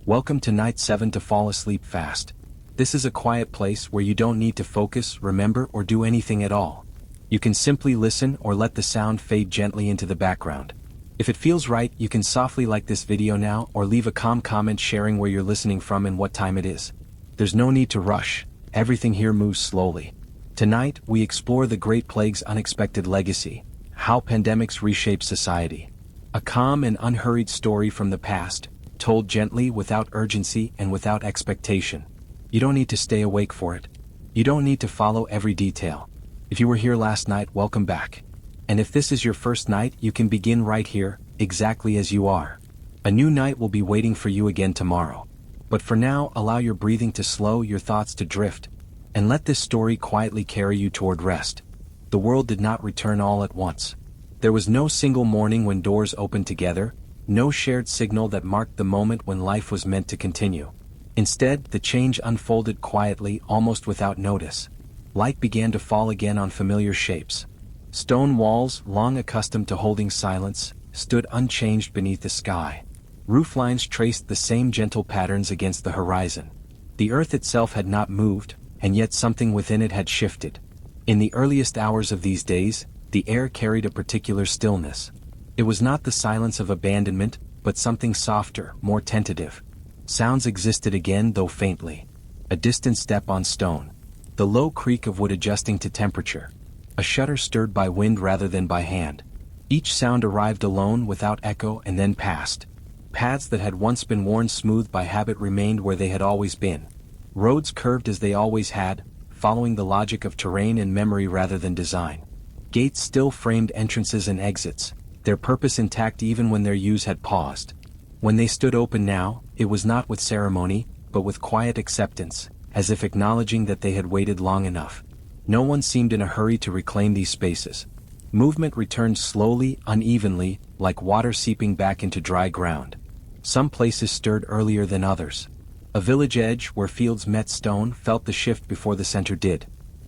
Welcome to night 7 to fall asleep fast. This is a quiet place where you don't need to focus, remember, or do anything at all. You can simply listen or let the sound fade gently into the background. If it feels right, you can softly like this video now or leave a calm comment sharing where you're listening from and what time it is. There's no need to rush. Everything here moves slowly. Tonight, we explore the Great Plague's unexpected legacy, how pandemics reshape society. A calm and unhurried story from the past, told gently, without urgency and without expectation. You don't need to stay awake for it. You don't need to follow every detail. If you were here last night, welcome back. And if this is your first night, you can begin right here, exactly as you are. A new night will be waiting for you again tomorrow. But for now, allow your breathing to slow, your thoughts to drift, and let this story quietly carry you toward rest. The world did not return all at once. There was no single morning when doors opened together, no shared signal that marked the moment when life was meant to continue. Instead, the change unfolded quietly, almost without notice. Light began to fall again on familiar shapes. Stone walls, long accustomed to holding silence, stood unchanged beneath the sky. Rooflines traced the same gentle patterns against the horizon. The earth itself had not moved, and yet something within it had shifted. In the earliest hours of these days, the air carried a particular stillness. It was not the silence of abandonment, but something softer, more tentative. Sounds existed again, though faintly. A distant step on stone. The low creak of wood adjusting to temperature. A shutter stirred by wind rather than by hand. Each sound arrived alone, without echo, and then passed. Paths that had once been worn smooth by habit remained where they had always been. Roads curved as they always had, following the logic of terrain and memory rather than design. Gates still framed entrances and exits, their purpose intact even when their use had paused. When they stood open now, it was not with ceremony, but with quiet acceptance, as if acknowledging that they had waited long enough. No one seemed in a hurry to reclaim these spaces. Movement returned slowly, unevenly, like water seeping back into dry ground. Some places stirred earlier than others. A village edge, where fields met stone, felt the shift before the center did.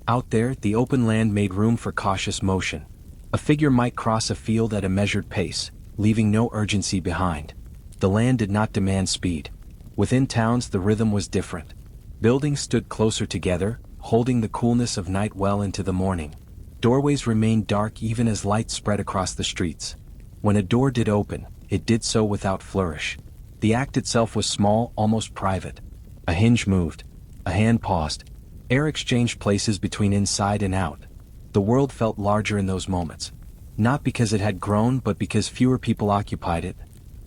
Out there, the open land made room for cautious motion. A figure might cross a field at a measured pace, leaving no urgency behind. The land did not demand speed. Within towns, the rhythm was different. Buildings stood closer together, holding the coolness of night well into the morning. Doorways remained dark even as light spread across the streets. When a door did open, it did so without flourish. The act itself was small, almost private. A hinge moved. A hand paused. Air exchanged places between inside and out. The world felt larger in those moments. Not because it had grown, but because fewer people occupied it.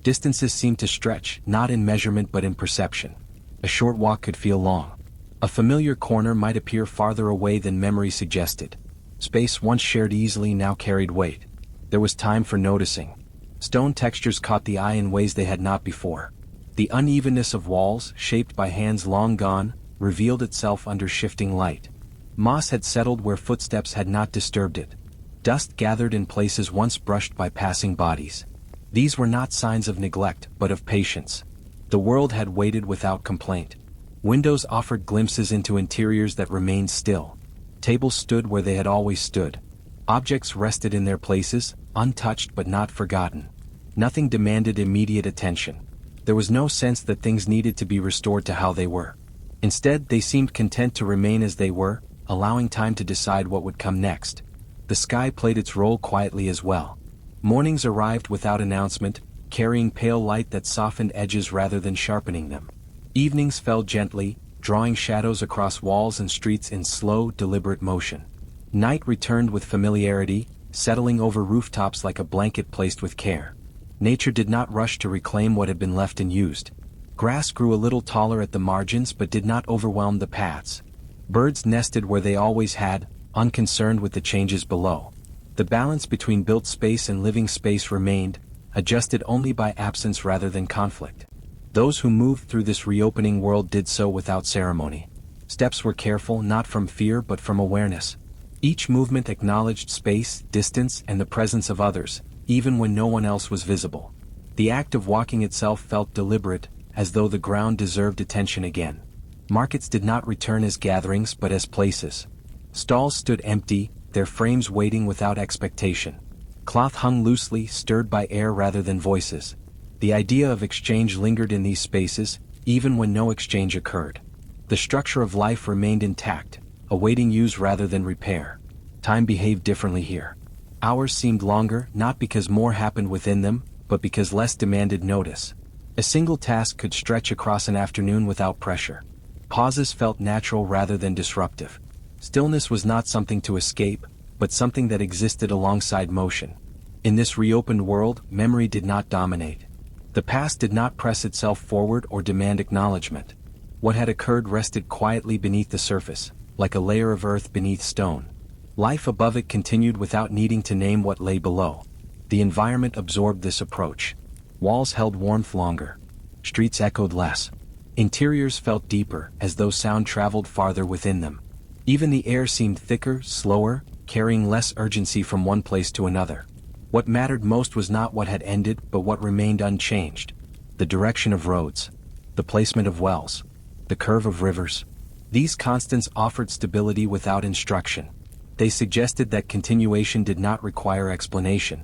Distances seemed to stretch, not in measurement but in perception. A short walk could feel long. A familiar corner might appear farther away than memory suggested. Space once shared easily now carried weight. There was time for noticing. Stone textures caught the eye in ways they had not before. The unevenness of walls, shaped by hands long gone, revealed itself under shifting light. Moss had settled where footsteps had not disturbed it. Dust gathered in places once brushed by passing bodies. These were not signs of neglect, but of patience. The world had waited without complaint. Windows offered glimpses into interiors that remained still. Tables stood where they had always stood. Objects rested in their places, untouched but not forgotten. Nothing demanded immediate attention. There was no sense that things needed to be restored to how they were. Instead, they seemed content to remain as they were, allowing time to decide what would come next. The sky played its role quietly as well. Mornings arrived without announcement, carrying pale light that softened edges rather than sharpening them. Evenings fell gently, drawing shadows across walls and streets in slow, deliberate motion. Night returned with familiarity, settling over rooftops like a blanket placed with care. Nature did not rush to reclaim what had been left unused. Grass grew a little taller at the margins but did not overwhelm the paths. Birds nested where they always had, unconcerned with the changes below. The balance between built space and living space remained, adjusted only by absence rather than conflict. Those who moved through this reopening world did so without ceremony. Steps were careful, not from fear but from awareness. Each movement acknowledged space, distance, and the presence of others, even when no one else was visible. The act of walking itself felt deliberate, as though the ground deserved attention again. Markets did not return as gatherings but as places. Stalls stood empty, their frames waiting without expectation. Cloth hung loosely, stirred by air rather than voices. The idea of exchange lingered in these spaces, even when no exchange occurred. The structure of life remained intact, awaiting use rather than repair. Time behaved differently here. Hours seemed longer, not because more happened within them, but because less demanded notice. A single task could stretch across an afternoon without pressure. Pauses felt natural rather than disruptive. Stillness was not something to escape, but something that existed alongside motion. In this reopened world, memory did not dominate. The past did not press itself forward or demand acknowledgement. What had occurred rested quietly beneath the surface, like a layer of earth beneath stone. Life above it continued without needing to name what lay below. The environment absorbed this approach. Walls held warmth longer. Streets echoed less. Interiors felt deeper, as though sound traveled farther within them. Even the air seemed thicker, slower, carrying less urgency from one place to another. What mattered most was not what had ended, but what remained unchanged. The direction of roads. The placement of wells. The curve of rivers. These constants offered stability without instruction. They suggested that continuation did not require explanation.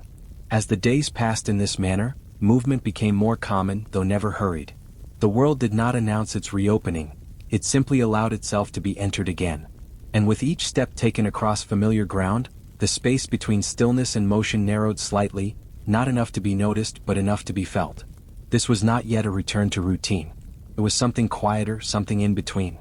As the days passed in this manner, movement became more common, though never hurried. The world did not announce its reopening, it simply allowed itself to be entered again. And with each step taken across familiar ground, the space between stillness and motion narrowed slightly, not enough to be noticed but enough to be felt. This was not yet a return to routine. It was something quieter, something in between.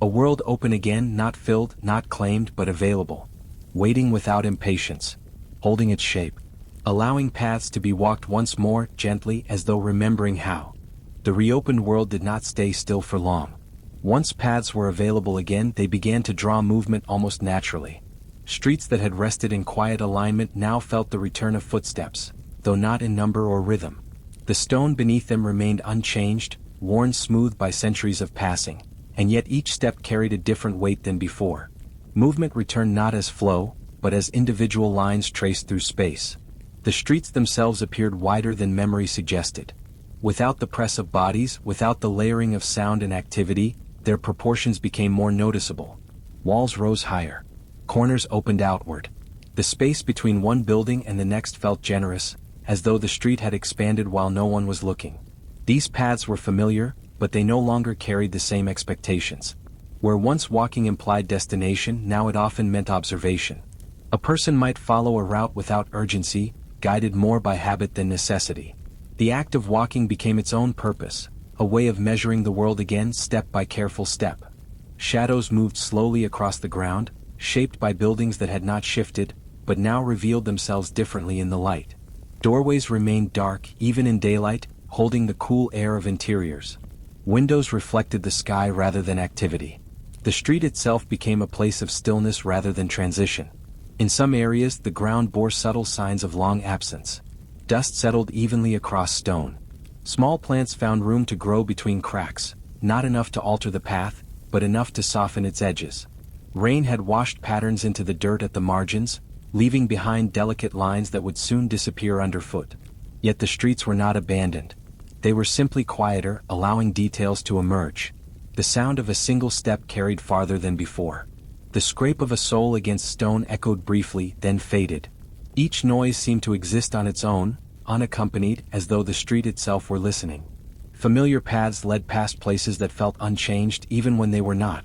A world open again, not filled, not claimed, but available. Waiting without impatience. Holding its shape. Allowing paths to be walked once more, gently, as though remembering how. The reopened world did not stay still for long. Once paths were available again, they began to draw movement almost naturally. Streets that had rested in quiet alignment now felt the return of footsteps, though not in number or rhythm. The stone beneath them remained unchanged, worn smooth by centuries of passing, and yet each step carried a different weight than before. Movement returned not as flow, but as individual lines traced through space. The streets themselves appeared wider than memory suggested. Without the press of bodies, without the layering of sound and activity, their proportions became more noticeable. Walls rose higher. Corners opened outward. The space between one building and the next felt generous, as though the street had expanded while no one was looking. These paths were familiar, but they no longer carried the same expectations. Where once walking implied destination, now it often meant observation. A person might follow a route without urgency, guided more by habit than necessity. The act of walking became its own purpose, a way of measuring the world again step by careful step. Shadows moved slowly across the ground, shaped by buildings that had not shifted, but now revealed themselves differently in the light. Doorways remained dark, even in daylight, holding the cool air of interiors. Windows reflected the sky rather than activity. The street itself became a place of stillness rather than transition. In some areas, the ground bore subtle signs of long absence. Dust settled evenly across stone. Small plants found room to grow between cracks, not enough to alter the path, but enough to soften its edges. Rain had washed patterns into the dirt at the margins, leaving behind delicate lines that would soon disappear underfoot. Yet the streets were not abandoned. They were simply quieter, allowing details to emerge. The sound of a single step carried farther than before. The scrape of a sole against stone echoed briefly, then faded. Each noise seemed to exist on its own, unaccompanied, as though the street itself were listening. Familiar paths led past places that felt unchanged even when they were not.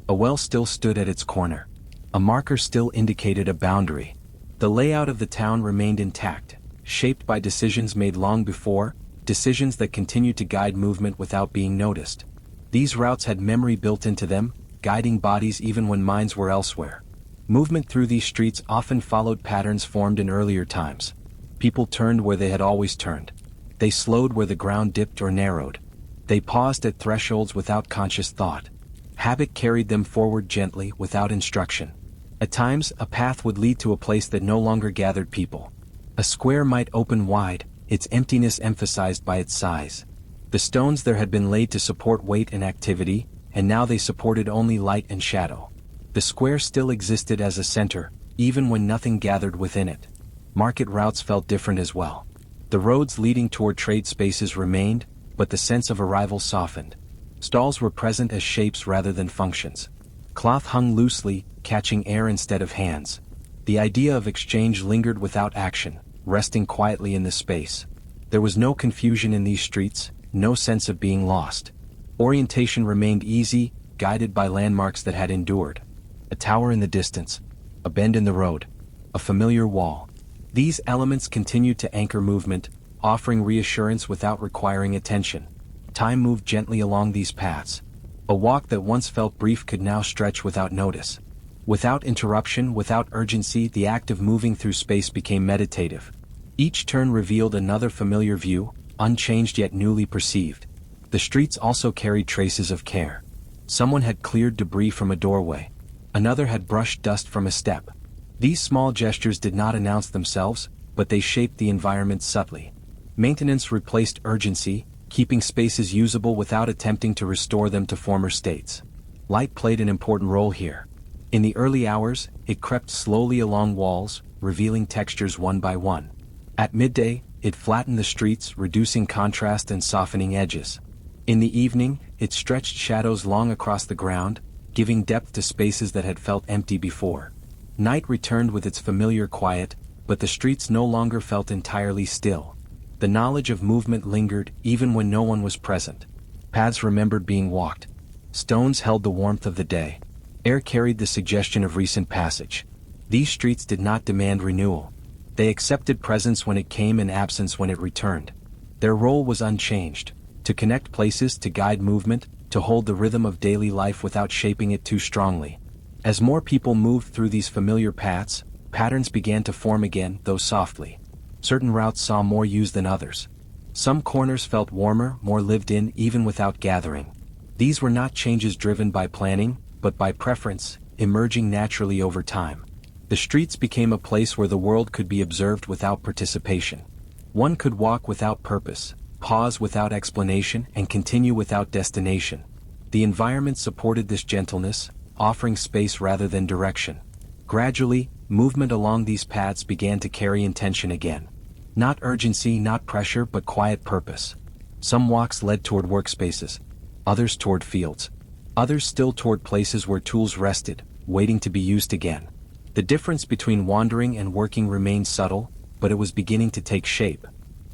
A well still stood at its corner. A marker still indicated a boundary. The layout of the town remained intact, shaped by decisions made long before, decisions that continued to guide movement without being noticed. These routes had memory built into them, guiding bodies even when minds were elsewhere. Movement through these streets often followed patterns formed in earlier times. People turned where they had always turned. They slowed where the ground dipped or narrowed. They paused at thresholds without conscious thought. Habit carried them forward gently, without instruction. At times, a path would lead to a place that no longer gathered people. A square might open wide, its emptiness emphasized by its size. The stones there had been laid to support weight and activity, and now they supported only light and shadow. The square still existed as a center, even when nothing gathered within it. Market routes felt different as well. The roads leading toward trade spaces remained, but the sense of arrival softened. Stalls were present as shapes rather than functions. Cloth hung loosely, catching air instead of hands. The idea of exchange lingered without action, resting quietly in the space. There was no confusion in these streets, no sense of being lost. Orientation remained easy, guided by landmarks that had endured. A tower in the distance, a bend in the road, a familiar wall. These elements continued to anchor movement, offering reassurance without requiring attention. Time moved gently along these paths. A walk that once felt brief could now stretch without notice. Without interruption, without urgency, the act of moving through space became meditative. Each turn revealed another familiar view, unchanged yet newly perceived. The streets also carried traces of care. Someone had cleared debris from a doorway. Another had brushed dust from a step. These small gestures did not announce themselves, but they shaped the environment subtly. Maintenance replaced urgency, keeping spaces usable without attempting to restore them to former states. Light played an important role here. In the early hours, it crept slowly along walls, revealing textures one by one. At midday, it flattened the streets, reducing contrast and softening edges. In the evening, it stretched shadows long across the ground, giving depth to spaces that had felt empty before. Night returned with its familiar quiet, but the streets no longer felt entirely still. The knowledge of movement lingered even when no one was present. Paths remembered being walked. Stones held the warmth of the day. Air carried the suggestion of recent passage. These streets did not demand renewal. They accepted presence when it came and absence when it returned. Their role was unchanged: to connect places, to guide movement, to hold the rhythm of daily life without shaping it too strongly. As more people moved through these familiar paths, patterns began to form again, though softly. Certain routes saw more use than others. Some corners felt warmer, more lived in, even without gathering. These were not changes driven by planning, but by preference, emerging naturally over time. The streets became a place where the world could be observed without participation. One could walk without purpose, pause without explanation, and continue without destination. The environment supported this gentleness, offering space rather than direction. Gradually, movement along these paths began to carry intention again. Not urgency, not pressure, but quiet purpose. Some walks led toward workspaces, others toward fields, others still toward places where tools rested, waiting to be used again. The difference between wandering and working remained subtle, but it was beginning to take shape.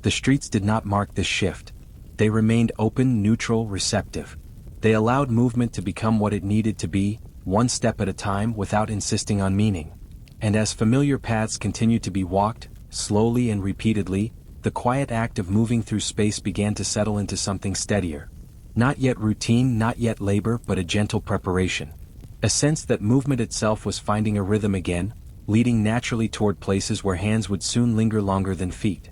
The streets did not mark this shift. They remained open, neutral, receptive. They allowed movement to become what it needed to be, one step at a time, without insisting on meaning. And as familiar paths continued to be walked, slowly and repeatedly, the quiet act of moving through space began to settle into something steadier. Not yet routine, not yet labor, but a gentle preparation. A sense that movement itself was finding a rhythm again, leading naturally toward places where hands would soon linger longer than feet.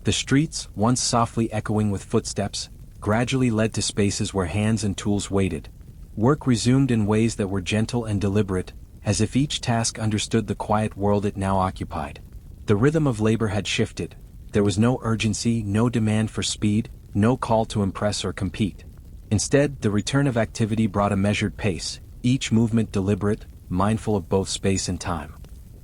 The streets, once softly echoing with footsteps, gradually led to spaces where hands and tools waited. Work resumed in ways that were gentle and deliberate, as if each task understood the quiet world it now occupied. The rhythm of labor had shifted. There was no urgency, no demand for speed, no call to impress or compete. Instead, the return of activity brought a measured pace, each movement deliberate, mindful of both space and time.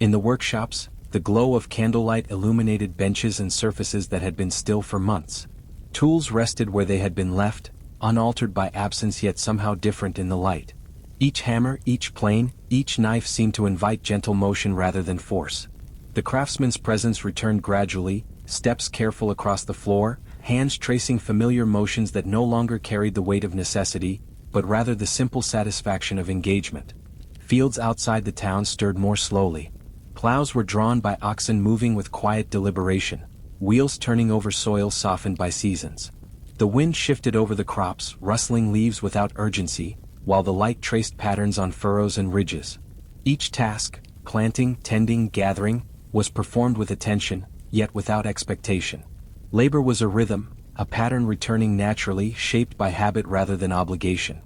In the workshops, the glow of candlelight illuminated benches and surfaces that had been still for months. Tools rested where they had been left, unaltered by absence yet somehow different in the light. Each hammer, each plane, each knife seemed to invite gentle motion rather than force. The craftsman's presence returned gradually, steps careful across the floor, hands tracing familiar motions that no longer carried the weight of necessity, but rather the simple satisfaction of engagement. Fields outside the town stirred more slowly. Plows were drawn by oxen moving with quiet deliberation, wheels turning over soil softened by seasons. The wind shifted over the crops, rustling leaves without urgency, while the light traced patterns on furrows and ridges. Each task, planting, tending, gathering, was performed with attention, yet without expectation. Labor was a rhythm, a pattern returning naturally, shaped by habit rather than obligation.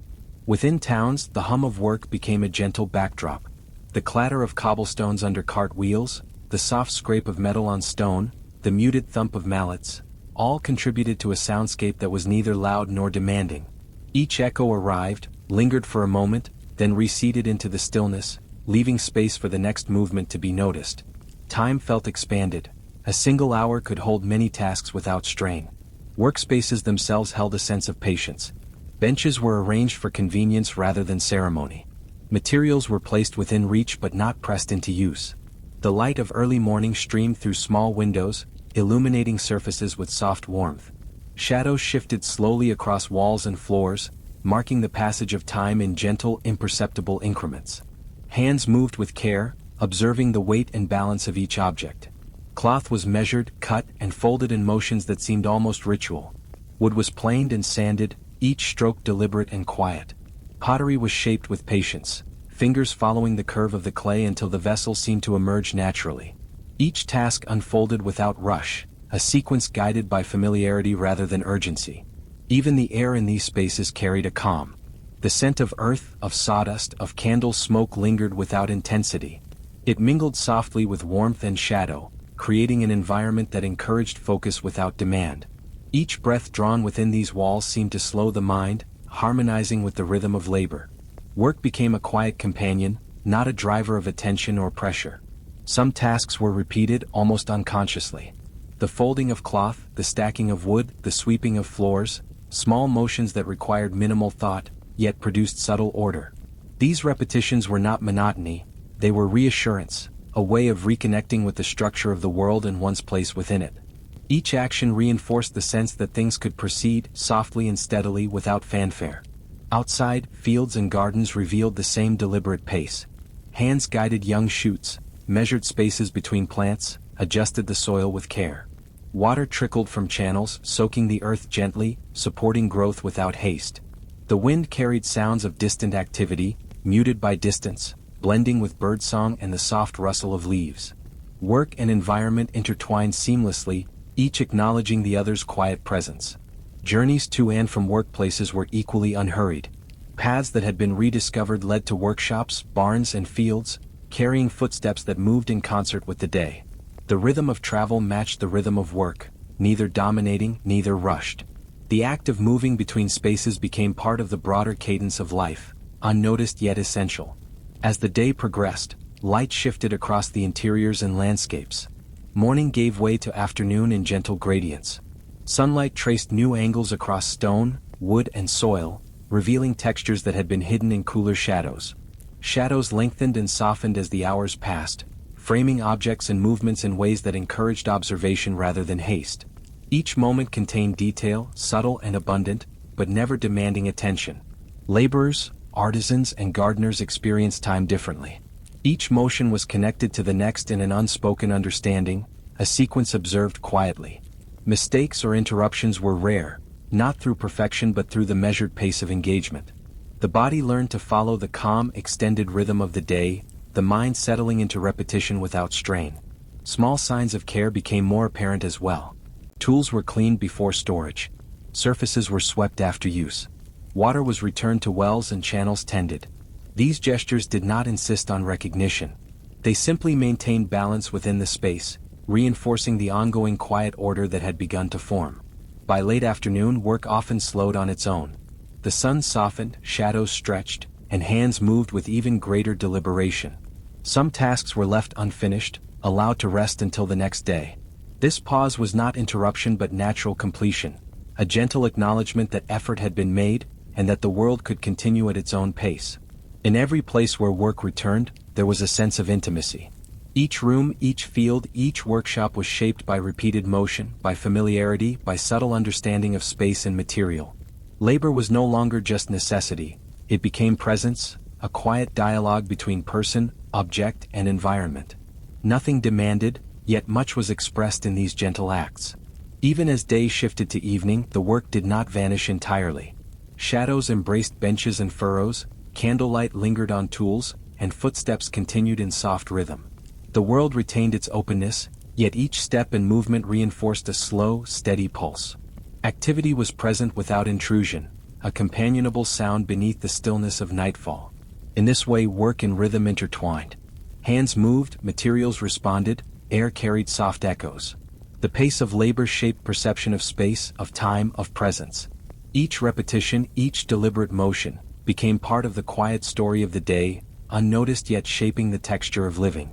Within towns, the hum of work became a gentle backdrop. The clatter of cobblestones under cart wheels, the soft scrape of metal on stone, the muted thump of mallets, all contributed to a soundscape that was neither loud nor demanding. Each echo arrived, lingered for a moment, then receded into the stillness, leaving space for the next movement to be noticed. Time felt expanded. A single hour could hold many tasks without strain. Workspaces themselves held a sense of patience. Benches were arranged for convenience rather than ceremony. Materials were placed within reach but not pressed into use. The light of early morning streamed through small windows, illuminating surfaces with soft warmth. Shadows shifted slowly across walls and floors, marking the passage of time in gentle, imperceptible increments. Hands moved with care, observing the weight and balance of each object. Cloth was measured, cut, and folded in motions that seemed almost ritual. Wood was planed and sanded, each stroke deliberate and quiet. Pottery was shaped with patience, fingers following the curve of the clay until the vessel seemed to emerge naturally. Each task unfolded without rush, a sequence guided by familiarity rather than urgency. Even the air in these spaces carried a calm. The scent of earth, of sawdust, of candle smoke lingered without intensity. It mingled softly with warmth and shadow, creating an environment that encouraged focus without demand. Each breath drawn within these walls seemed to slow the mind, harmonizing with the rhythm of labor. Work became a quiet companion, not a driver of attention or pressure. Some tasks were repeated almost unconsciously. The folding of cloth, the stacking of wood, the sweeping of floors, small motions that required minimal thought, yet produced subtle order. These repetitions were not monotony, they were reassurance, a way of reconnecting with the structure of the world and one's place within it. Each action reinforced the sense that things could proceed softly and steadily without fanfare. Outside, fields and gardens revealed the same deliberate pace. Hands guided young shoots, measured spaces between plants, adjusted the soil with care. Water trickled from channels, soaking the earth gently, supporting growth without haste. The wind carried sounds of distant activity, muted by distance, blending with birdsong and the soft rustle of leaves. Work and environment intertwined seamlessly, each acknowledging the other's quiet presence. Journeys to and from workplaces were equally unhurried. Paths that had been rediscovered led to workshops, barns and fields, carrying footsteps that moved in concert with the day. The rhythm of travel matched the rhythm of work, neither dominating, neither rushed. The act of moving between spaces became part of the broader cadence of life, unnoticed yet essential. As the day progressed, light shifted across the interiors and landscapes. Morning gave way to afternoon in gentle gradients. Sunlight traced new angles across stone, wood and soil, revealing textures that had been hidden in cooler shadows. Shadows lengthened and softened as the hours passed, framing objects and movements in ways that encouraged observation rather than haste. Each moment contained detail, subtle and abundant, but never demanding attention. Laborers, artisans and gardeners experienced time differently. Each motion was connected to the next in an unspoken understanding, a sequence observed quietly. Mistakes or interruptions were rare, not through perfection but through the measured pace of engagement. The body learned to follow the calm, extended rhythm of the day, the mind settling into repetition without strain. Small signs of care became more apparent as well. Tools were cleaned before storage. Surfaces were swept after use. Water was returned to wells and channels tended. These gestures did not insist on recognition. They simply maintained balance within the space, reinforcing the ongoing quiet order that had begun to form. By late afternoon, work often slowed on its own. The sun softened, shadows stretched, and hands moved with even greater deliberation. Some tasks were left unfinished, allowed to rest until the next day. This pause was not interruption but natural completion, a gentle acknowledgement that effort had been made, and that the world could continue at its own pace. In every place where work returned, there was a sense of intimacy. Each room, each field, each workshop was shaped by repeated motion, by familiarity, by subtle understanding of space and material. Labor was no longer just necessity, it became presence, a quiet dialogue between person, object, and environment. Nothing demanded, yet much was expressed in these gentle acts. Even as day shifted to evening, the work did not vanish entirely. Shadows embraced benches and furrows, candlelight lingered on tools, and footsteps continued in soft rhythm. The world retained its openness, yet each step and movement reinforced a slow, steady pulse. Activity was present without intrusion, a companionable sound beneath the stillness of nightfall. In this way, work and rhythm intertwined. Hands moved, materials responded, air carried soft echoes. The pace of labor shaped perception of space, of time, of presence. Each repetition, each deliberate motion, became part of the quiet story of the day, unnoticed yet shaping the texture of living.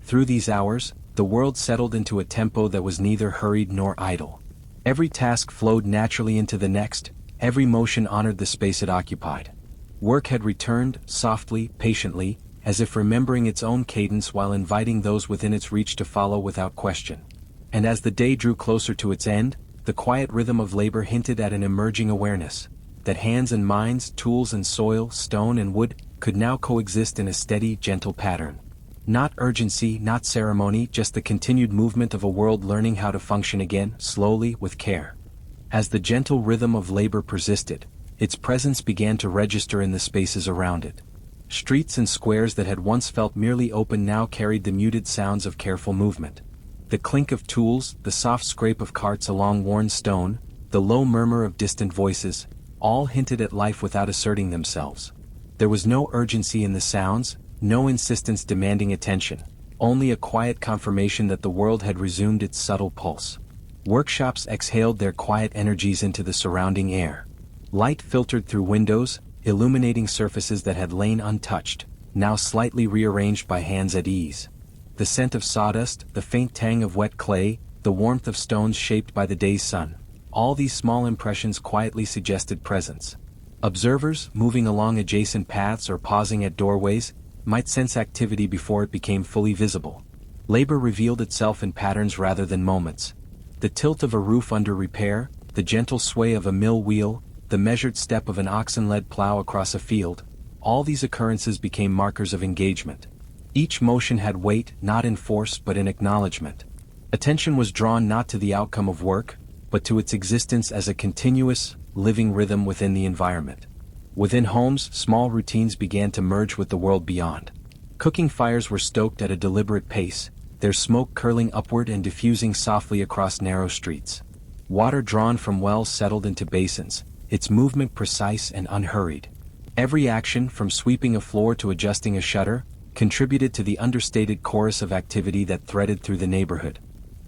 Through these hours, the world settled into a tempo that was neither hurried nor idle. Every task flowed naturally into the next, every motion honored the space it occupied. Work had returned, softly, patiently, as if remembering its own cadence while inviting those within its reach to follow without question. And as the day drew closer to its end, the quiet rhythm of labor hinted at an emerging awareness. that hands and minds, tools and soil, stone and wood, could now coexist in a steady, gentle pattern. Not urgency, not ceremony, just the continued movement of a world learning how to function again, slowly, with care. As the gentle rhythm of labor persisted, its presence began to register in the spaces around it. Streets and squares that had once felt merely open now carried the muted sounds of careful movement. The clink of tools, the soft scrape of carts along worn stone, the low murmur of distant voices, all hinted at life without asserting themselves. There was no urgency in the sounds, no insistence demanding attention, only a quiet confirmation that the world had resumed its subtle pulse. Workshops exhaled their quiet energies into the surrounding air. Light filtered through windows, illuminating surfaces that had lain untouched, now slightly rearranged by hands at ease. The scent of sawdust, the faint tang of wet clay, the warmth of stones shaped by the day's sun, all these small impressions quietly suggested presence. Observers, moving along adjacent paths or pausing at doorways, might sense activity before it became fully visible. Labor revealed itself in patterns rather than moments. The tilt of a roof under repair, the gentle sway of a mill wheel, the measured step of an oxen-led plow across a field, all these occurrences became markers of engagement. Each motion had weight, not in force but in acknowledgement. Attention was drawn not to the outcome of work, but to its existence as a continuous, living rhythm within the environment. Within homes, small routines began to merge with the world beyond. Cooking fires were stoked at a deliberate pace, their smoke curling upward and diffusing softly across narrow streets. Water drawn from wells settled into basins, its movement precise and unhurried. Every action, from sweeping a floor to adjusting a shutter, contributed to the understated chorus of activity that threaded through the neighborhood.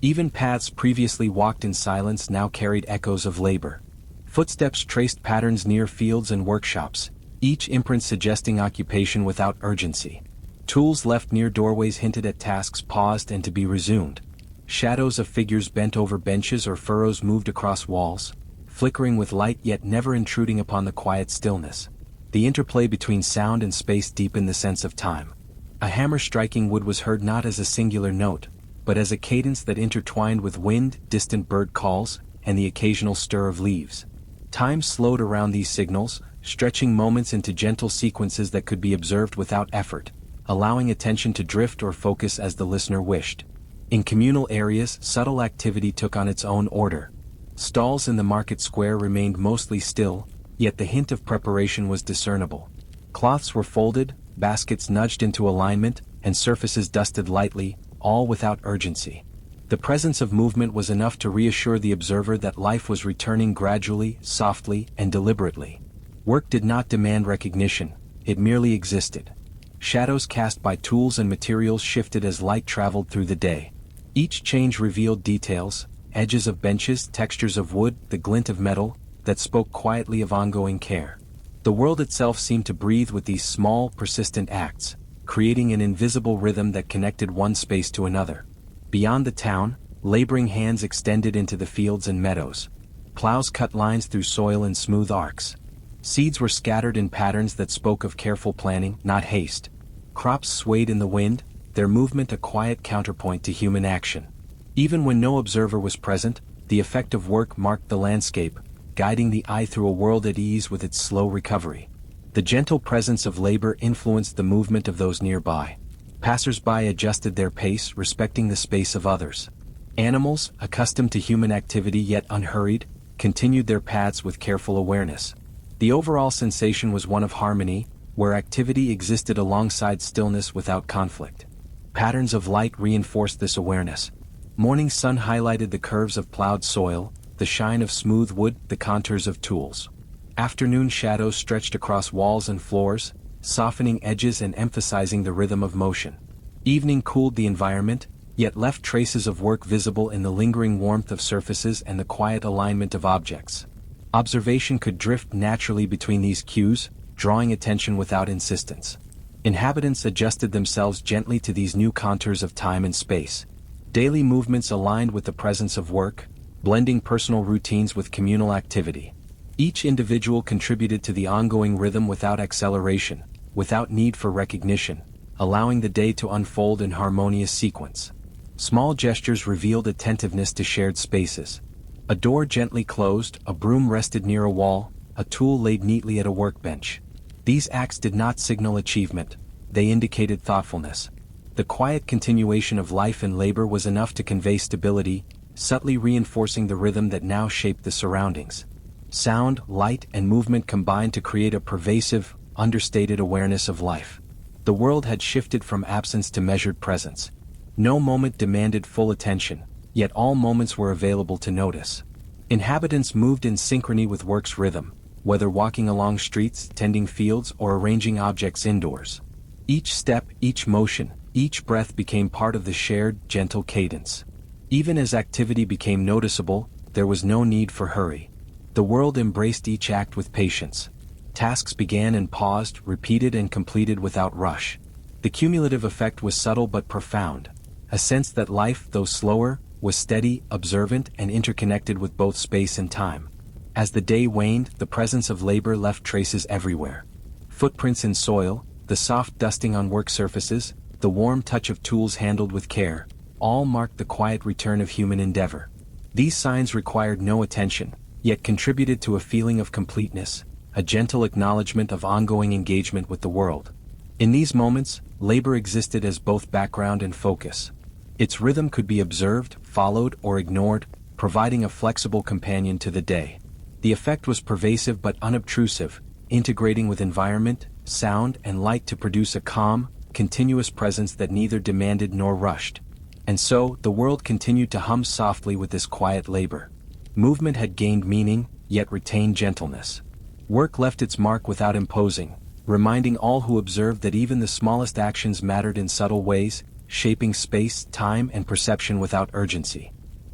Even paths previously walked in silence now carried echoes of labor. Footsteps traced patterns near fields and workshops, each imprint suggesting occupation without urgency. Tools left near doorways hinted at tasks paused and to be resumed. Shadows of figures bent over benches or furrows moved across walls, flickering with light yet never intruding upon the quiet stillness. The interplay between sound and space deepened the sense of time. A hammer striking wood was heard not as a singular note, but as a cadence that intertwined with wind, distant bird calls, and the occasional stir of leaves. Time slowed around these signals, stretching moments into gentle sequences that could be observed without effort, allowing attention to drift or focus as the listener wished. In communal areas, subtle activity took on its own order. Stalls in the market square remained mostly still, yet the hint of preparation was discernible. Cloths were folded, baskets nudged into alignment, and surfaces dusted lightly, all without urgency. The presence of movement was enough to reassure the observer that life was returning gradually, softly, and deliberately. Work did not demand recognition, it merely existed. Shadows cast by tools and materials shifted as light traveled through the day. Each change revealed details, edges of benches, textures of wood, the glint of metal, that spoke quietly of ongoing care. The world itself seemed to breathe with these small, persistent acts, creating an invisible rhythm that connected one space to another. Beyond the town, laboring hands extended into the fields and meadows. Plows cut lines through soil in smooth arcs. Seeds were scattered in patterns that spoke of careful planning, not haste. Crops swayed in the wind, their movement a quiet counterpoint to human action. Even when no observer was present, the effect of work marked the landscape, guiding the eye through a world at ease with its slow recovery. The gentle presence of labor influenced the movement of those nearby. Passers-by adjusted their pace, respecting the space of others. Animals, accustomed to human activity yet unhurried, continued their paths with careful awareness. The overall sensation was one of harmony, where activity existed alongside stillness without conflict. Patterns of light reinforced this awareness. Morning sun highlighted the curves of plowed soil, the shine of smooth wood, the contours of tools. Afternoon shadows stretched across walls and floors, softening edges and emphasizing the rhythm of motion. Evening cooled the environment, yet left traces of work visible in the lingering warmth of surfaces and the quiet alignment of objects. Observation could drift naturally between these cues, drawing attention without insistence. Inhabitants adjusted themselves gently to these new contours of time and space. Daily movements aligned with the presence of work, blending personal routines with communal activity. Each individual contributed to the ongoing rhythm without acceleration, without need for recognition, allowing the day to unfold in harmonious sequence. Small gestures revealed attentiveness to shared spaces. A door gently closed, a broom rested near a wall, a tool laid neatly at a workbench. These acts did not signal achievement, they indicated thoughtfulness. The quiet continuation of life and labor was enough to convey stability, subtly reinforcing the rhythm that now shaped the surroundings. Sound, light, and movement combined to create a pervasive, understated awareness of life. The world had shifted from absence to measured presence. No moment demanded full attention, yet all moments were available to notice. Inhabitants moved in synchrony with work's rhythm, whether walking along streets, tending fields, or arranging objects indoors. Each step, each motion, each breath became part of the shared, gentle cadence. Even as activity became noticeable, there was no need for hurry. The world embraced each act with patience. Tasks began and paused, repeated and completed without rush. The cumulative effect was subtle but profound, a sense that life, though slower, was steady, observant, and interconnected with both space and time. As the day waned, the presence of labor left traces everywhere. Footprints in soil, the soft dusting on work surfaces, the warm touch of tools handled with care, all marked the quiet return of human endeavor. These signs required no attention, yet contributed to a feeling of completeness, a gentle acknowledgement of ongoing engagement with the world. In these moments, labor existed as both background and focus. Its rhythm could be observed, followed, or ignored, providing a flexible companion to the day. The effect was pervasive but unobtrusive, integrating with environment, sound, and light to produce a calm, continuous presence that neither demanded nor rushed. And so, the world continued to hum softly with this quiet labor. Movement had gained meaning, yet retained gentleness. Work left its mark without imposing, reminding all who observed that even the smallest actions mattered in subtle ways, shaping space, time, and perception without urgency.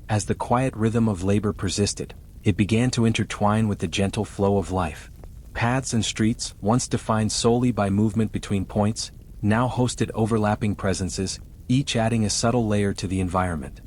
As the quiet rhythm of labor persisted, it began to intertwine with the gentle flow of life. Paths and streets, once defined solely by movement between points, now hosted overlapping presences, each adding a subtle layer to the environment.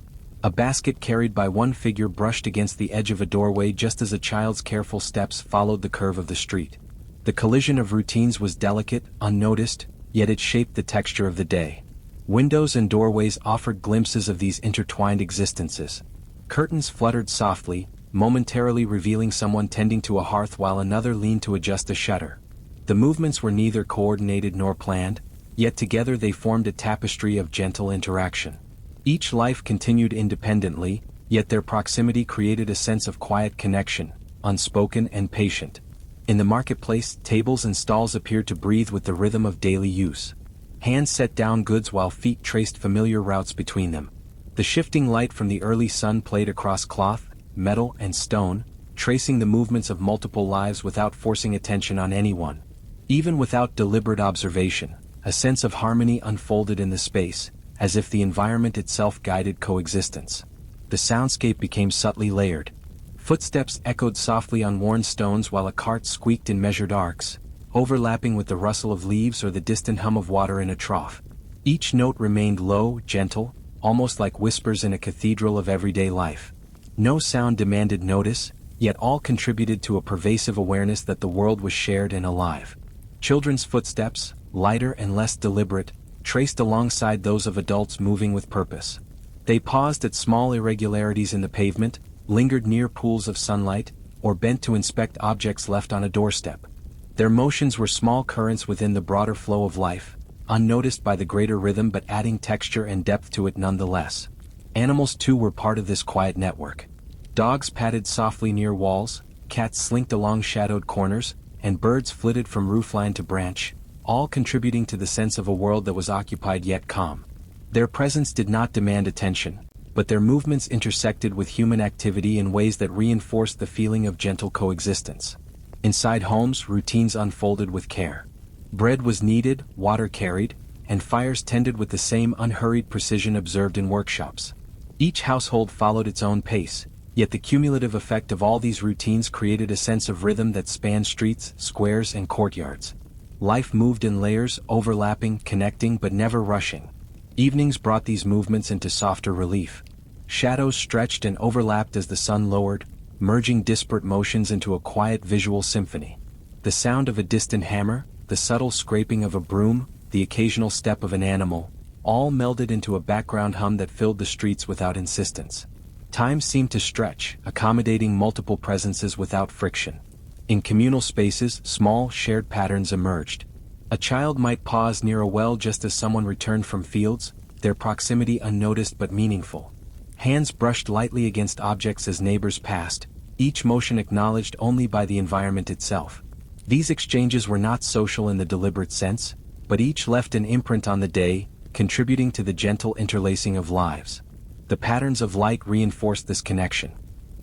A basket carried by one figure brushed against the edge of a doorway just as a child's careful steps followed the curve of the street. The collision of routines was delicate, unnoticed, yet it shaped the texture of the day. Windows and doorways offered glimpses of these intertwined existences. Curtains fluttered softly, momentarily revealing someone tending to a hearth while another leaned to adjust a shutter. The movements were neither coordinated nor planned, yet together they formed a tapestry of gentle interaction. Each life continued independently, yet their proximity created a sense of quiet connection, unspoken and patient. In the marketplace, tables and stalls appeared to breathe with the rhythm of daily use. Hands set down goods while feet traced familiar routes between them. The shifting light from the early sun played across cloth, metal, and stone, tracing the movements of multiple lives without forcing attention on anyone. Even without deliberate observation, a sense of harmony unfolded in the space, as if the environment itself guided coexistence. The soundscape became subtly layered. Footsteps echoed softly on worn stones while a cart squeaked in measured arcs, overlapping with the rustle of leaves or the distant hum of water in a trough. Each note remained low, gentle, almost like whispers in a cathedral of everyday life. No sound demanded notice, yet all contributed to a pervasive awareness that the world was shared and alive. Children's footsteps, lighter and less deliberate, traced alongside those of adults moving with purpose. They paused at small irregularities in the pavement, lingered near pools of sunlight, or bent to inspect objects left on a doorstep. Their motions were small currents within the broader flow of life, unnoticed by the greater rhythm but adding texture and depth to it nonetheless. Animals too were part of this quiet network. Dogs padded softly near walls, cats slinked along shadowed corners, and birds flitted from roofline to branch, all contributing to the sense of a world that was occupied yet calm. Their presence did not demand attention, but their movements intersected with human activity in ways that reinforced the feeling of gentle coexistence. Inside homes, routines unfolded with care. Bread was kneaded, water carried, and fires tended with the same unhurried precision observed in workshops. Each household followed its own pace, yet the cumulative effect of all these routines created a sense of rhythm that spanned streets, squares, and courtyards. Life moved in layers, overlapping, connecting, but never rushing. Evenings brought these movements into softer relief. Shadows stretched and overlapped as the sun lowered, merging disparate motions into a quiet visual symphony. The sound of a distant hammer, the subtle scraping of a broom, the occasional step of an animal, all melded into a background hum that filled the streets without insistence. Time seemed to stretch, accommodating multiple presences without friction. In communal spaces, small, shared patterns emerged. A child might pause near a well just as someone returned from fields, their proximity unnoticed but meaningful. Hands brushed lightly against objects as neighbors passed, each motion acknowledged only by the environment itself. These exchanges were not social in the deliberate sense, but each left an imprint on the day, contributing to the gentle interlacing of lives. The patterns of light reinforced this connection.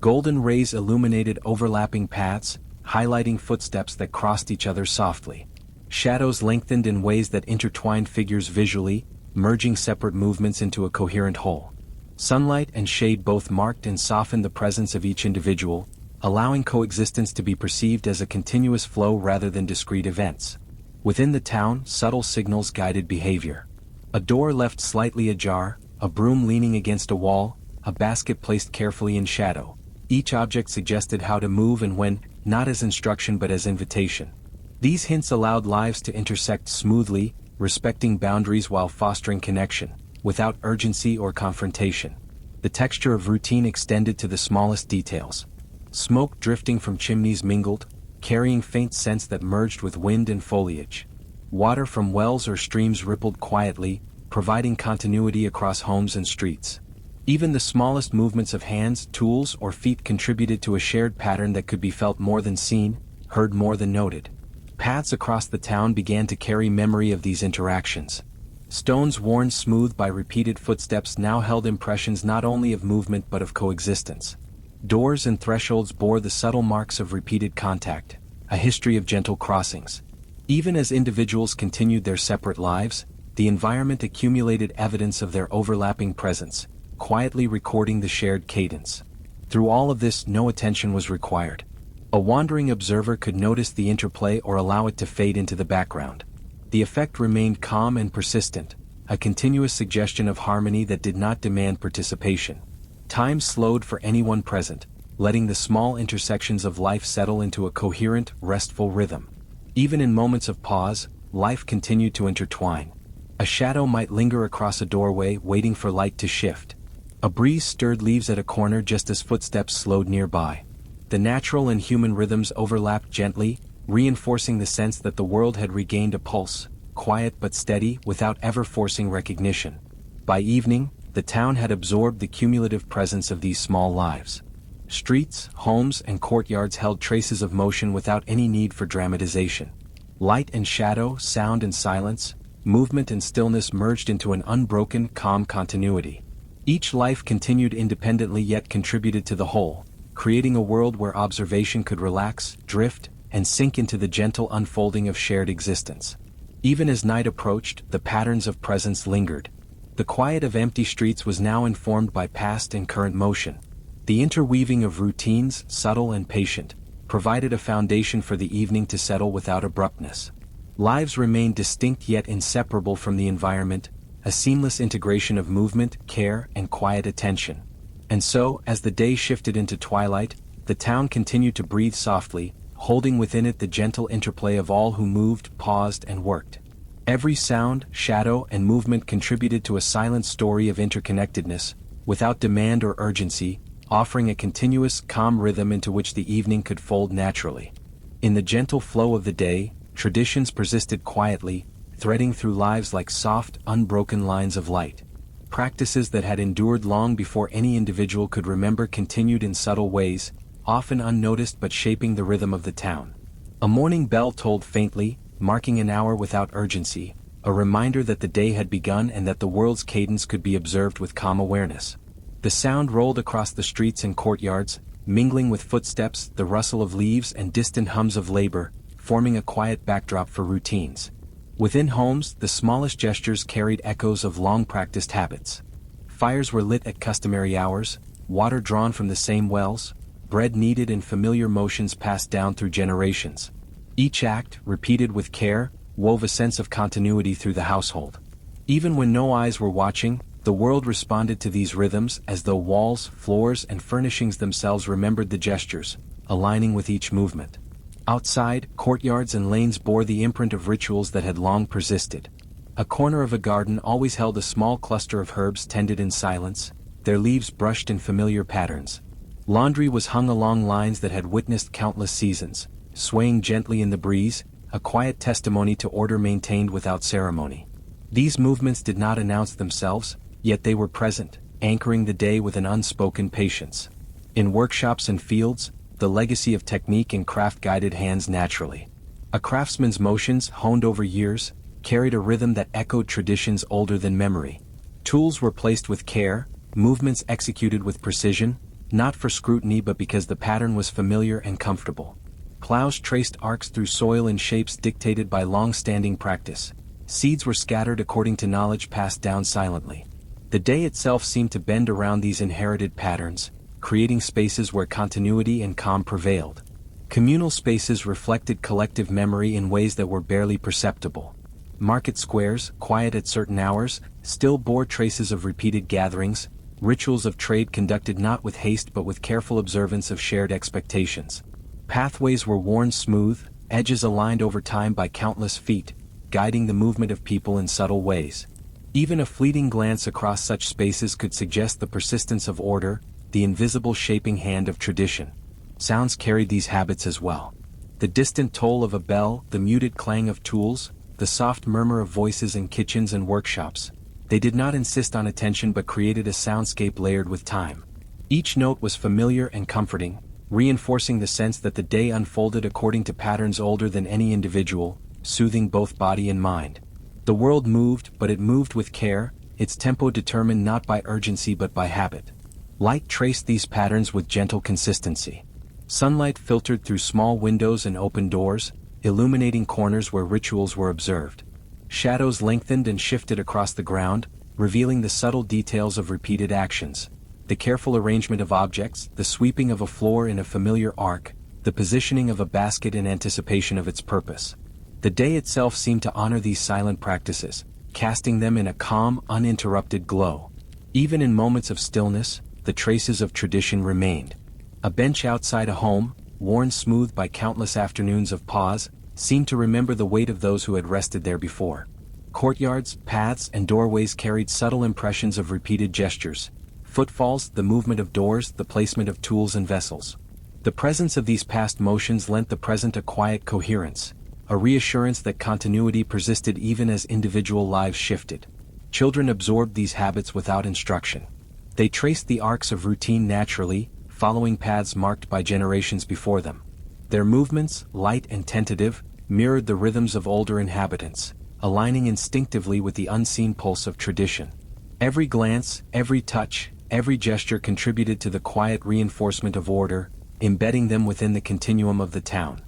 Golden rays illuminated overlapping paths, highlighting footsteps that crossed each other softly. Shadows lengthened in ways that intertwined figures visually, merging separate movements into a coherent whole. Sunlight and shade both marked and softened the presence of each individual, allowing coexistence to be perceived as a continuous flow rather than discrete events. Within the town, subtle signals guided behavior. A door left slightly ajar, a broom leaning against a wall, a basket placed carefully in shadow. Each object suggested how to move and when, not as instruction but as invitation. These hints allowed lives to intersect smoothly, respecting boundaries while fostering connection, without urgency or confrontation. The texture of routine extended to the smallest details. Smoke drifting from chimneys mingled, carrying faint scents that merged with wind and foliage. Water from wells or streams rippled quietly, providing continuity across homes and streets. Even the smallest movements of hands, tools, or feet contributed to a shared pattern that could be felt more than seen, heard more than noted. Paths across the town began to carry memory of these interactions. Stones worn smooth by repeated footsteps now held impressions not only of movement but of coexistence. Doors and thresholds bore the subtle marks of repeated contact, a history of gentle crossings. Even as individuals continued their separate lives, the environment accumulated evidence of their overlapping presence, quietly recording the shared cadence. Through all of this, no attention was required. A wandering observer could notice the interplay or allow it to fade into the background. The effect remained calm and persistent, a continuous suggestion of harmony that did not demand participation. Time slowed for anyone present, letting the small intersections of life settle into a coherent, restful rhythm. Even in moments of pause, life continued to intertwine. A shadow might linger across a doorway, waiting for light to shift. A breeze stirred leaves at a corner just as footsteps slowed nearby. The natural and human rhythms overlapped gently, reinforcing the sense that the world had regained a pulse, quiet but steady, without ever forcing recognition. By evening, the town had absorbed the cumulative presence of these small lives. Streets, homes, and courtyards held traces of motion without any need for dramatization. Light and shadow, sound and silence, movement and stillness merged into an unbroken, calm continuity. Each life continued independently yet contributed to the whole, creating a world where observation could relax, drift, and sink into the gentle unfolding of shared existence. Even as night approached, the patterns of presence lingered. The quiet of empty streets was now informed by past and current motion. The interweaving of routines, subtle and patient, provided a foundation for the evening to settle without abruptness. Lives remained distinct yet inseparable from the environment, a seamless integration of movement, care, and quiet attention. And so, as the day shifted into twilight, the town continued to breathe softly, holding within it the gentle interplay of all who moved, paused, and worked. Every sound, shadow, and movement contributed to a silent story of interconnectedness, without demand or urgency, offering a continuous, calm rhythm into which the evening could fold naturally. In the gentle flow of the day, traditions persisted quietly, threading through lives like soft, unbroken lines of light. Practices that had endured long before any individual could remember continued in subtle ways, often unnoticed but shaping the rhythm of the town. A morning bell tolled faintly, marking an hour without urgency, a reminder that the day had begun and that the world's cadence could be observed with calm awareness. The sound rolled across the streets and courtyards, mingling with footsteps, the rustle of leaves, and distant hums of labor, forming a quiet backdrop for routines. Within homes, the smallest gestures carried echoes of long-practiced habits. Fires were lit at customary hours, water drawn from the same wells, bread kneaded and familiar motions passed down through generations. Each act, repeated with care, wove a sense of continuity through the household. Even when no eyes were watching, the world responded to these rhythms as though walls, floors, and furnishings themselves remembered the gestures, aligning with each movement. Outside, courtyards and lanes bore the imprint of rituals that had long persisted. A corner of a garden always held a small cluster of herbs tended in silence, their leaves brushed in familiar patterns. Laundry was hung along lines that had witnessed countless seasons, swaying gently in the breeze, a quiet testimony to order maintained without ceremony. These movements did not announce themselves, yet they were present, anchoring the day with an unspoken patience. In workshops and fields, the legacy of technique and craft guided hands naturally. A craftsman's motions, honed over years, carried a rhythm that echoed traditions older than memory. Tools were placed with care, movements executed with precision, not for scrutiny but because the pattern was familiar and comfortable. Plows traced arcs through soil in shapes dictated by long-standing practice. Seeds were scattered according to knowledge passed down silently. The day itself seemed to bend around these inherited patterns, creating spaces where continuity and calm prevailed. Communal spaces reflected collective memory in ways that were barely perceptible. Market squares, quiet at certain hours, still bore traces of repeated gatherings, rituals of trade conducted not with haste but with careful observance of shared expectations. Pathways were worn smooth, edges aligned over time by countless feet, guiding the movement of people in subtle ways. Even a fleeting glance across such spaces could suggest the persistence of order, the invisible shaping hand of tradition. Sounds carried these habits as well. The distant toll of a bell, the muted clang of tools, the soft murmur of voices in kitchens and workshops. They did not insist on attention but created a soundscape layered with time. Each note was familiar and comforting, reinforcing the sense that the day unfolded according to patterns older than any individual, soothing both body and mind. The world moved, but it moved with care, its tempo determined not by urgency but by habit. Light traced these patterns with gentle consistency. Sunlight filtered through small windows and open doors, illuminating corners where rituals were observed. Shadows lengthened and shifted across the ground, revealing the subtle details of repeated actions. The careful arrangement of objects, the sweeping of a floor in a familiar arc, the positioning of a basket in anticipation of its purpose. The day itself seemed to honor these silent practices, casting them in a calm, uninterrupted glow. Even in moments of stillness, the traces of tradition remained. A bench outside a home, worn smooth by countless afternoons of pause, seemed to remember the weight of those who had rested there before. Courtyards, paths, and doorways carried subtle impressions of repeated gestures. Footfalls, the movement of doors, the placement of tools and vessels. The presence of these past motions lent the present a quiet coherence, a reassurance that continuity persisted even as individual lives shifted. Children absorbed these habits without instruction. They traced the arcs of routine naturally, following paths marked by generations before them. Their movements, light and tentative, mirrored the rhythms of older inhabitants, aligning instinctively with the unseen pulse of tradition. Every glance, every touch, every gesture contributed to the quiet reinforcement of order, embedding them within the continuum of the town.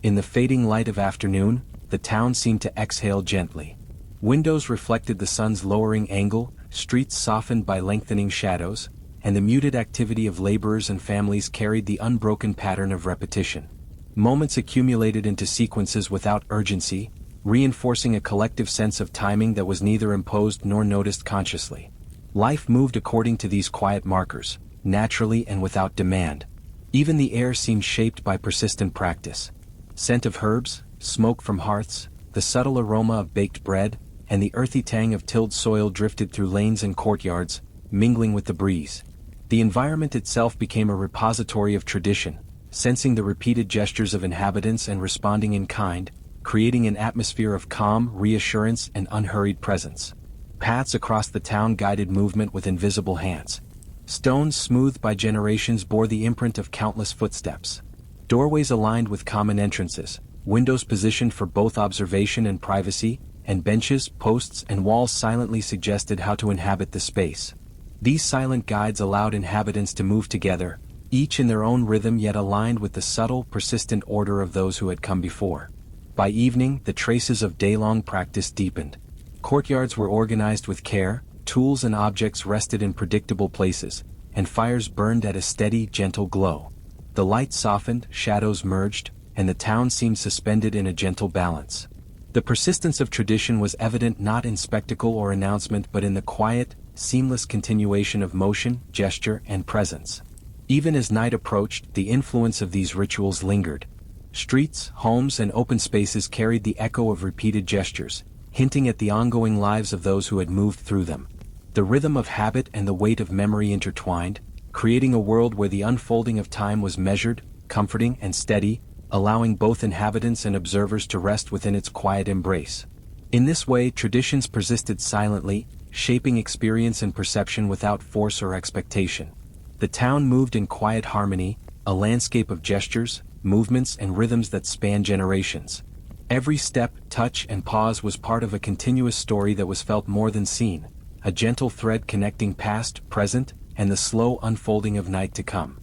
In the fading light of afternoon, the town seemed to exhale gently. Windows reflected the sun's lowering angle, streets softened by lengthening shadows, and the muted activity of laborers and families carried the unbroken pattern of repetition. Moments accumulated into sequences without urgency, reinforcing a collective sense of timing that was neither imposed nor noticed consciously. Life moved according to these quiet markers, naturally and without demand. Even the air seemed shaped by persistent practice. Scent of herbs, smoke from hearths, the subtle aroma of baked bread, and the earthy tang of tilled soil drifted through lanes and courtyards, mingling with the breeze. The environment itself became a repository of tradition, sensing the repeated gestures of inhabitants and responding in kind, creating an atmosphere of calm, reassurance, and unhurried presence. Paths across the town guided movement with invisible hands. Stones smoothed by generations bore the imprint of countless footsteps. Doorways aligned with common entrances, windows positioned for both observation and privacy, and benches, posts, and walls silently suggested how to inhabit the space. These silent guides allowed inhabitants to move together, each in their own rhythm yet aligned with the subtle, persistent order of those who had come before. By evening, the traces of day-long practice deepened. Courtyards were organized with care, tools and objects rested in predictable places, and fires burned at a steady, gentle glow. The light softened, shadows merged, and the town seemed suspended in a gentle balance. The persistence of tradition was evident not in spectacle or announcement but in the quiet, seamless continuation of motion, gesture, and presence. Even as night approached, the influence of these rituals lingered. Streets, homes, and open spaces carried the echo of repeated gestures, hinting at the ongoing lives of those who had moved through them. The rhythm of habit and the weight of memory intertwined, creating a world where the unfolding of time was measured, comforting, and steady, allowing both inhabitants and observers to rest within its quiet embrace. In this way, traditions persisted silently, shaping experience and perception without force or expectation. The town moved in quiet harmony, a landscape of gestures, movements and rhythms that span generations. Every step, touch and pause was part of a continuous story that was felt more than seen, a gentle thread connecting past, present, and the slow unfolding of night to come.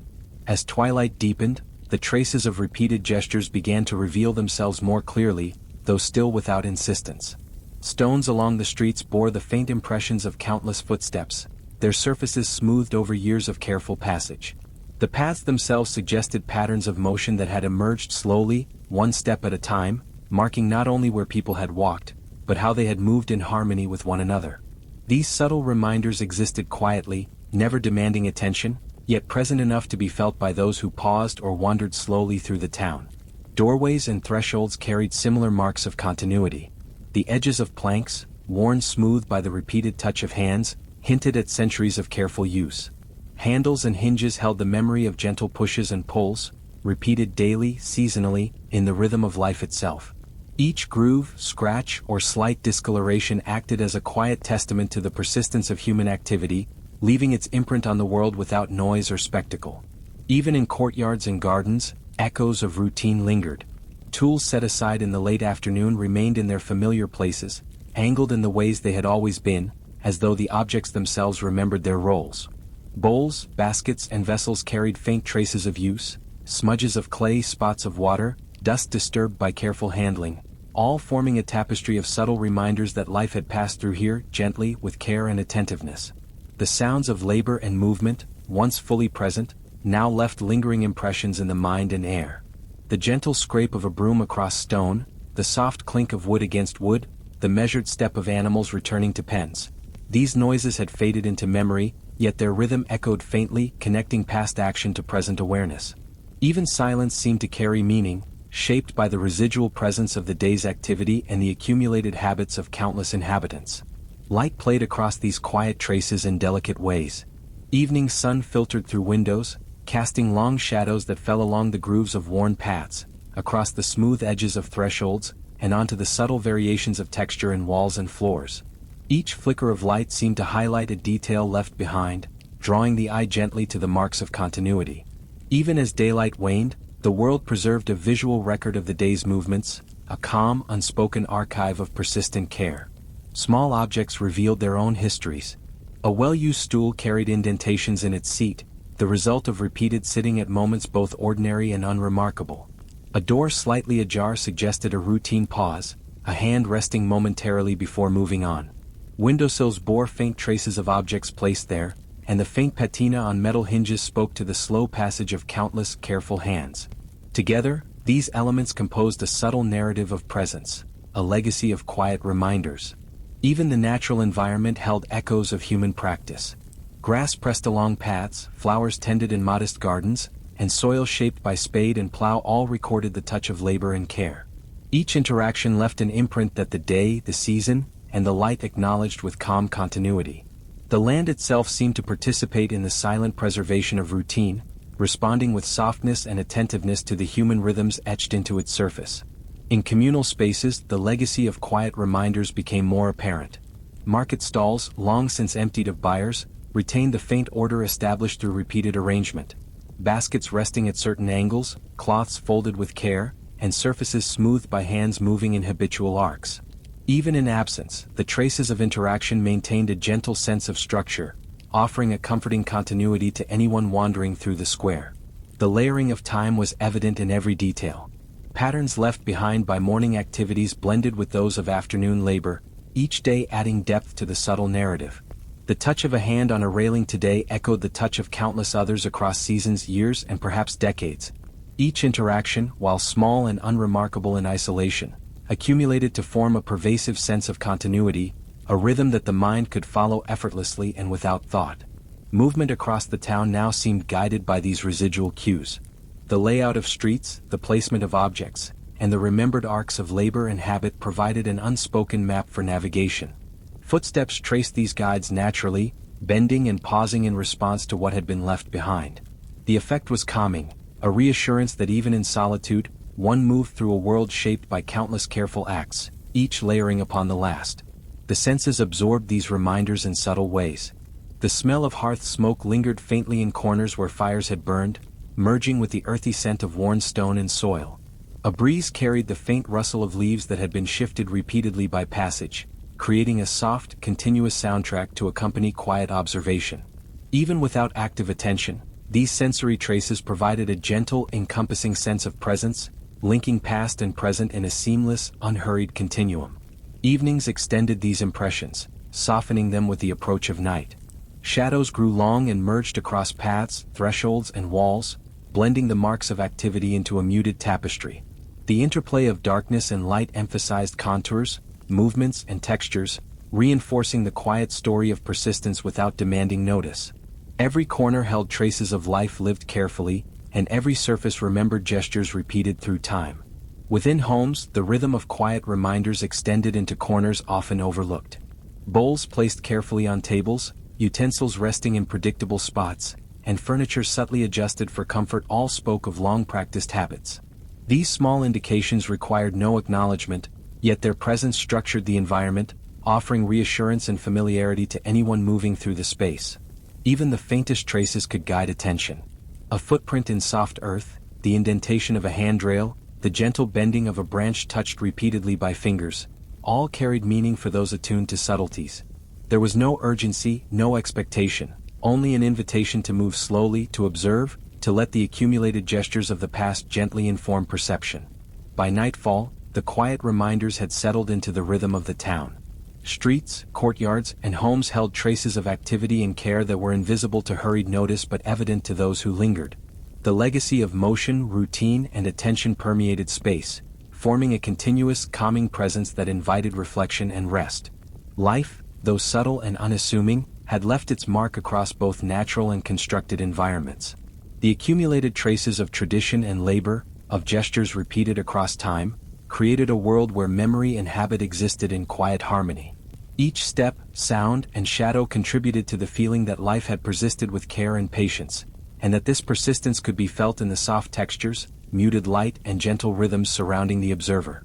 As twilight deepened, the traces of repeated gestures began to reveal themselves more clearly, though still without insistence. Stones along the streets bore the faint impressions of countless footsteps, their surfaces smoothed over years of careful passage. The paths themselves suggested patterns of motion that had emerged slowly, one step at a time, marking not only where people had walked, but how they had moved in harmony with one another. These subtle reminders existed quietly, never demanding attention, yet present enough to be felt by those who paused or wandered slowly through the town. Doorways and thresholds carried similar marks of continuity. The edges of planks, worn smooth by the repeated touch of hands, hinted at centuries of careful use. Handles and hinges held the memory of gentle pushes and pulls, repeated daily, seasonally, in the rhythm of life itself. Each groove, scratch, or slight discoloration acted as a quiet testament to the persistence of human activity, leaving its imprint on the world without noise or spectacle. Even in courtyards and gardens, echoes of routine lingered. Tools set aside in the late afternoon remained in their familiar places, angled in the ways they had always been, as though the objects themselves remembered their roles. Bowls, baskets, and vessels carried faint traces of use, smudges of clay, spots of water, dust disturbed by careful handling, all forming a tapestry of subtle reminders that life had passed through here, gently, with care and attentiveness. The sounds of labor and movement, once fully present, now left lingering impressions in the mind and air. The gentle scrape of a broom across stone, the soft clink of wood against wood, the measured step of animals returning to pens. These noises had faded into memory, yet their rhythm echoed faintly, connecting past action to present awareness. Even silence seemed to carry meaning, shaped by the residual presence of the day's activity and the accumulated habits of countless inhabitants. Light played across these quiet traces in delicate ways. Evening sun filtered through windows, casting long shadows that fell along the grooves of worn paths, across the smooth edges of thresholds, and onto the subtle variations of texture in walls and floors. Each flicker of light seemed to highlight a detail left behind, drawing the eye gently to the marks of continuity. Even as daylight waned, the world preserved a visual record of the day's movements, a calm, unspoken archive of persistent care. Small objects revealed their own histories. A well-used stool carried indentations in its seat, the result of repeated sitting at moments both ordinary and unremarkable. A door slightly ajar suggested a routine pause, a hand resting momentarily before moving on. Windowsills bore faint traces of objects placed there, and the faint patina on metal hinges spoke to the slow passage of countless, careful hands. Together, these elements composed a subtle narrative of presence, a legacy of quiet reminders. Even the natural environment held echoes of human practice. Grass pressed along paths, flowers tended in modest gardens, and soil shaped by spade and plow all recorded the touch of labor and care. Each interaction left an imprint that the day, the season, and the light acknowledged with calm continuity. The land itself seemed to participate in the silent preservation of routine, responding with softness and attentiveness to the human rhythms etched into its surface. In communal spaces, the legacy of quiet reminders became more apparent. Market stalls, long since emptied of buyers, retained the faint order established through repeated arrangement. Baskets resting at certain angles, cloths folded with care, and surfaces smoothed by hands moving in habitual arcs. Even in absence, the traces of interaction maintained a gentle sense of structure, offering a comforting continuity to anyone wandering through the square. The layering of time was evident in every detail. Patterns left behind by morning activities blended with those of afternoon labor, each day adding depth to the subtle narrative. The touch of a hand on a railing today echoed the touch of countless others across seasons, years, and perhaps decades. Each interaction, while small and unremarkable in isolation, accumulated to form a pervasive sense of continuity, a rhythm that the mind could follow effortlessly and without thought. Movement across the town now seemed guided by these residual cues. The layout of streets, the placement of objects, and the remembered arcs of labor and habit provided an unspoken map for navigation. Footsteps traced these guides naturally, bending and pausing in response to what had been left behind. The effect was calming, a reassurance that even in solitude, one moved through a world shaped by countless careful acts, each layering upon the last. The senses absorbed these reminders in subtle ways. The smell of hearth smoke lingered faintly in corners where fires had burned, merging with the earthy scent of worn stone and soil. A breeze carried the faint rustle of leaves that had been shifted repeatedly by passage, creating a soft, continuous soundtrack to accompany quiet observation. Even without active attention, these sensory traces provided a gentle, encompassing sense of presence, linking past and present in a seamless, unhurried continuum. Evenings extended these impressions, softening them with the approach of night. Shadows grew long and merged across paths, thresholds, and walls, blending the marks of activity into a muted tapestry. The interplay of darkness and light emphasized contours, movements, and textures, reinforcing the quiet story of persistence without demanding notice. Every corner held traces of life lived carefully, and every surface remembered gestures repeated through time. Within homes, the rhythm of quiet reminders extended into corners often overlooked. Bowls placed carefully on tables, utensils resting in predictable spots, and furniture subtly adjusted for comfort all spoke of long-practiced habits. These small indications required no acknowledgement, yet their presence structured the environment, offering reassurance and familiarity to anyone moving through the space. Even the faintest traces could guide attention. A footprint in soft earth, the indentation of a handrail, the gentle bending of a branch touched repeatedly by fingers, all carried meaning for those attuned to subtleties. There was no urgency, no expectation, only an invitation to move slowly, to observe, to let the accumulated gestures of the past gently inform perception. By nightfall, the quiet reminders had settled into the rhythm of the town. Streets, courtyards, and homes held traces of activity and care that were invisible to hurried notice but evident to those who lingered. The legacy of motion, routine, and attention permeated space, forming a continuous, calming presence that invited reflection and rest. Life, though subtle and unassuming, had left its mark across both natural and constructed environments. The accumulated traces of tradition and labor, of gestures repeated across time, created a world where memory and habit existed in quiet harmony. Each step, sound, and shadow contributed to the feeling that life had persisted with care and patience, and that this persistence could be felt in the soft textures, muted light, and gentle rhythms surrounding the observer.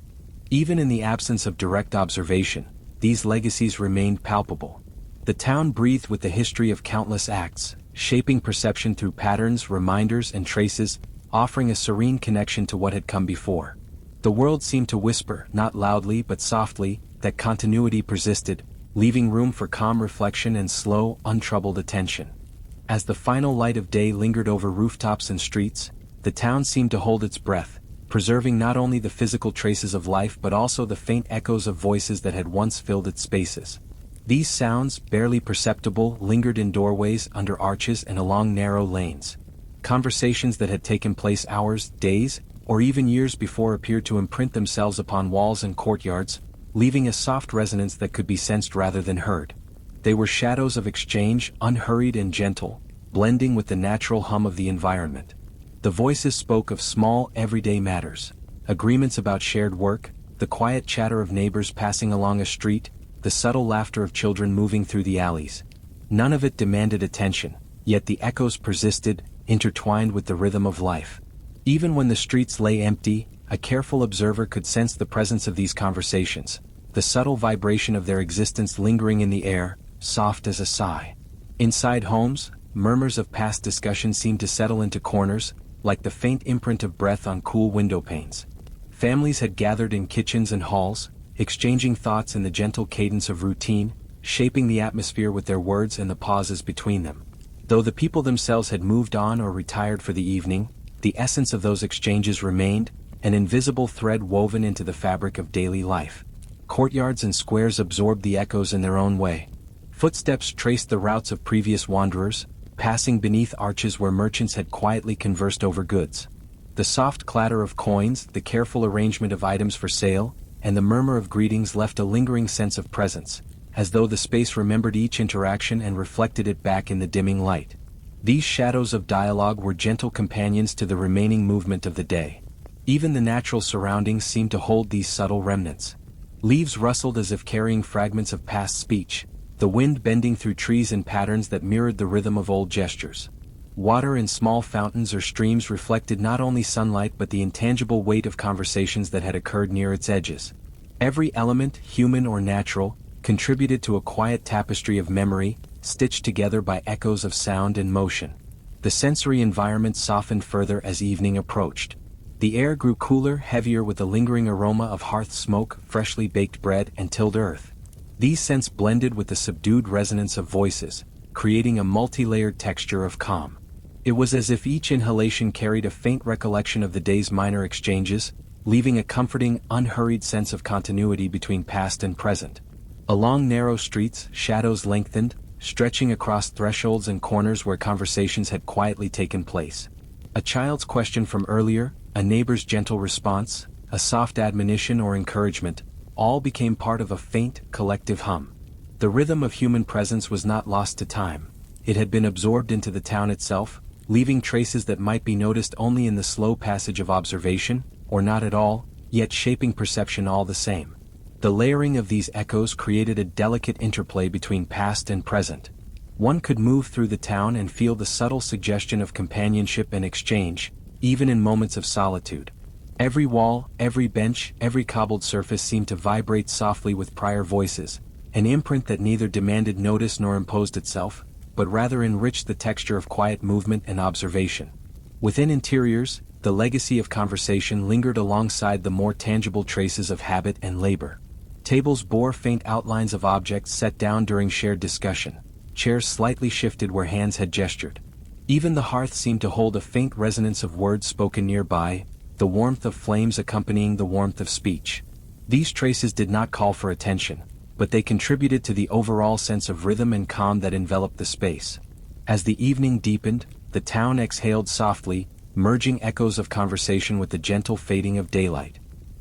Even in the absence of direct observation, these legacies remained palpable. The town breathed with the history of countless acts, shaping perception through patterns, reminders, and traces, offering a serene connection to what had come before. The world seemed to whisper, not loudly but softly, that continuity persisted, leaving room for calm reflection and slow, untroubled attention. As the final light of day lingered over rooftops and streets, the town seemed to hold its breath, preserving not only the physical traces of life but also the faint echoes of voices that had once filled its spaces. These sounds, barely perceptible, lingered in doorways, under arches, and along narrow lanes. Conversations that had taken place hours, days, or even years before appeared to imprint themselves upon walls and courtyards, leaving a soft resonance that could be sensed rather than heard. They were shadows of exchange, unhurried and gentle, blending with the natural hum of the environment. The voices spoke of small, everyday matters, agreements about shared work, the quiet chatter of neighbors passing along a street, the subtle laughter of children moving through the alleys. None of it demanded attention, yet the echoes persisted, intertwined with the rhythm of life. Even when the streets lay empty, a careful observer could sense the presence of these conversations, the subtle vibration of their existence lingering in the air, soft as a sigh. Inside homes, murmurs of past discussion seemed to settle into corners, like the faint imprint of breath on cool window panes. Families had gathered in kitchens and halls, exchanging thoughts in the gentle cadence of routine, shaping the atmosphere with their words and the pauses between them. Though the people themselves had moved on or retired for the evening, the essence of those exchanges remained, an invisible thread woven into the fabric of daily life. Courtyards and squares absorbed the echoes in their own way. Footsteps traced the routes of previous wanderers, passing beneath arches where merchants had quietly conversed over goods. The soft clatter of coins, the careful arrangement of items for sale, and the murmur of greetings left a lingering sense of presence, as though the space remembered each interaction and reflected it back in the dimming light. These shadows of dialogue were gentle companions to the remaining movement of the day. Even the natural surroundings seemed to hold these subtle remnants. Leaves rustled as if carrying fragments of past speech, the wind bending through trees in patterns that mirrored the rhythm of old gestures. Water in small fountains or streams reflected not only sunlight but the intangible weight of conversations that had occurred near its edges. Every element, human or natural, contributed to a quiet tapestry of memory, stitched together by echoes of sound and motion. The sensory environment softened further as evening approached. The air grew cooler, heavier with the lingering aroma of hearth smoke, freshly baked bread, and tilled earth. These scents blended with the subdued resonance of voices, creating a multi-layered texture of calm. It was as if each inhalation carried a faint recollection of the day's minor exchanges, leaving a comforting, unhurried sense of continuity between past and present. Along narrow streets, shadows lengthened, stretching across thresholds and corners where conversations had quietly taken place. A child's question from earlier, a neighbor's gentle response, a soft admonition or encouragement, all became part of a faint, collective hum. The rhythm of human presence was not lost to time. It had been absorbed into the town itself, leaving traces that might be noticed only in the slow passage of observation, or not at all, yet shaping perception all the same. The layering of these echoes created a delicate interplay between past and present. One could move through the town and feel the subtle suggestion of companionship and exchange, even in moments of solitude. Every wall, every bench, every cobbled surface seemed to vibrate softly with prior voices, an imprint that neither demanded notice nor imposed itself, but rather enriched the texture of quiet movement and observation. Within interiors, the legacy of conversation lingered alongside the more tangible traces of habit and labor. Tables bore faint outlines of objects set down during shared discussion. Chairs slightly shifted where hands had gestured. Even the hearth seemed to hold a faint resonance of words spoken nearby, the warmth of flames accompanying the warmth of speech. These traces did not call for attention, but they contributed to the overall sense of rhythm and calm that enveloped the space. As the evening deepened, the town exhaled softly, merging echoes of conversation with the gentle fading of daylight.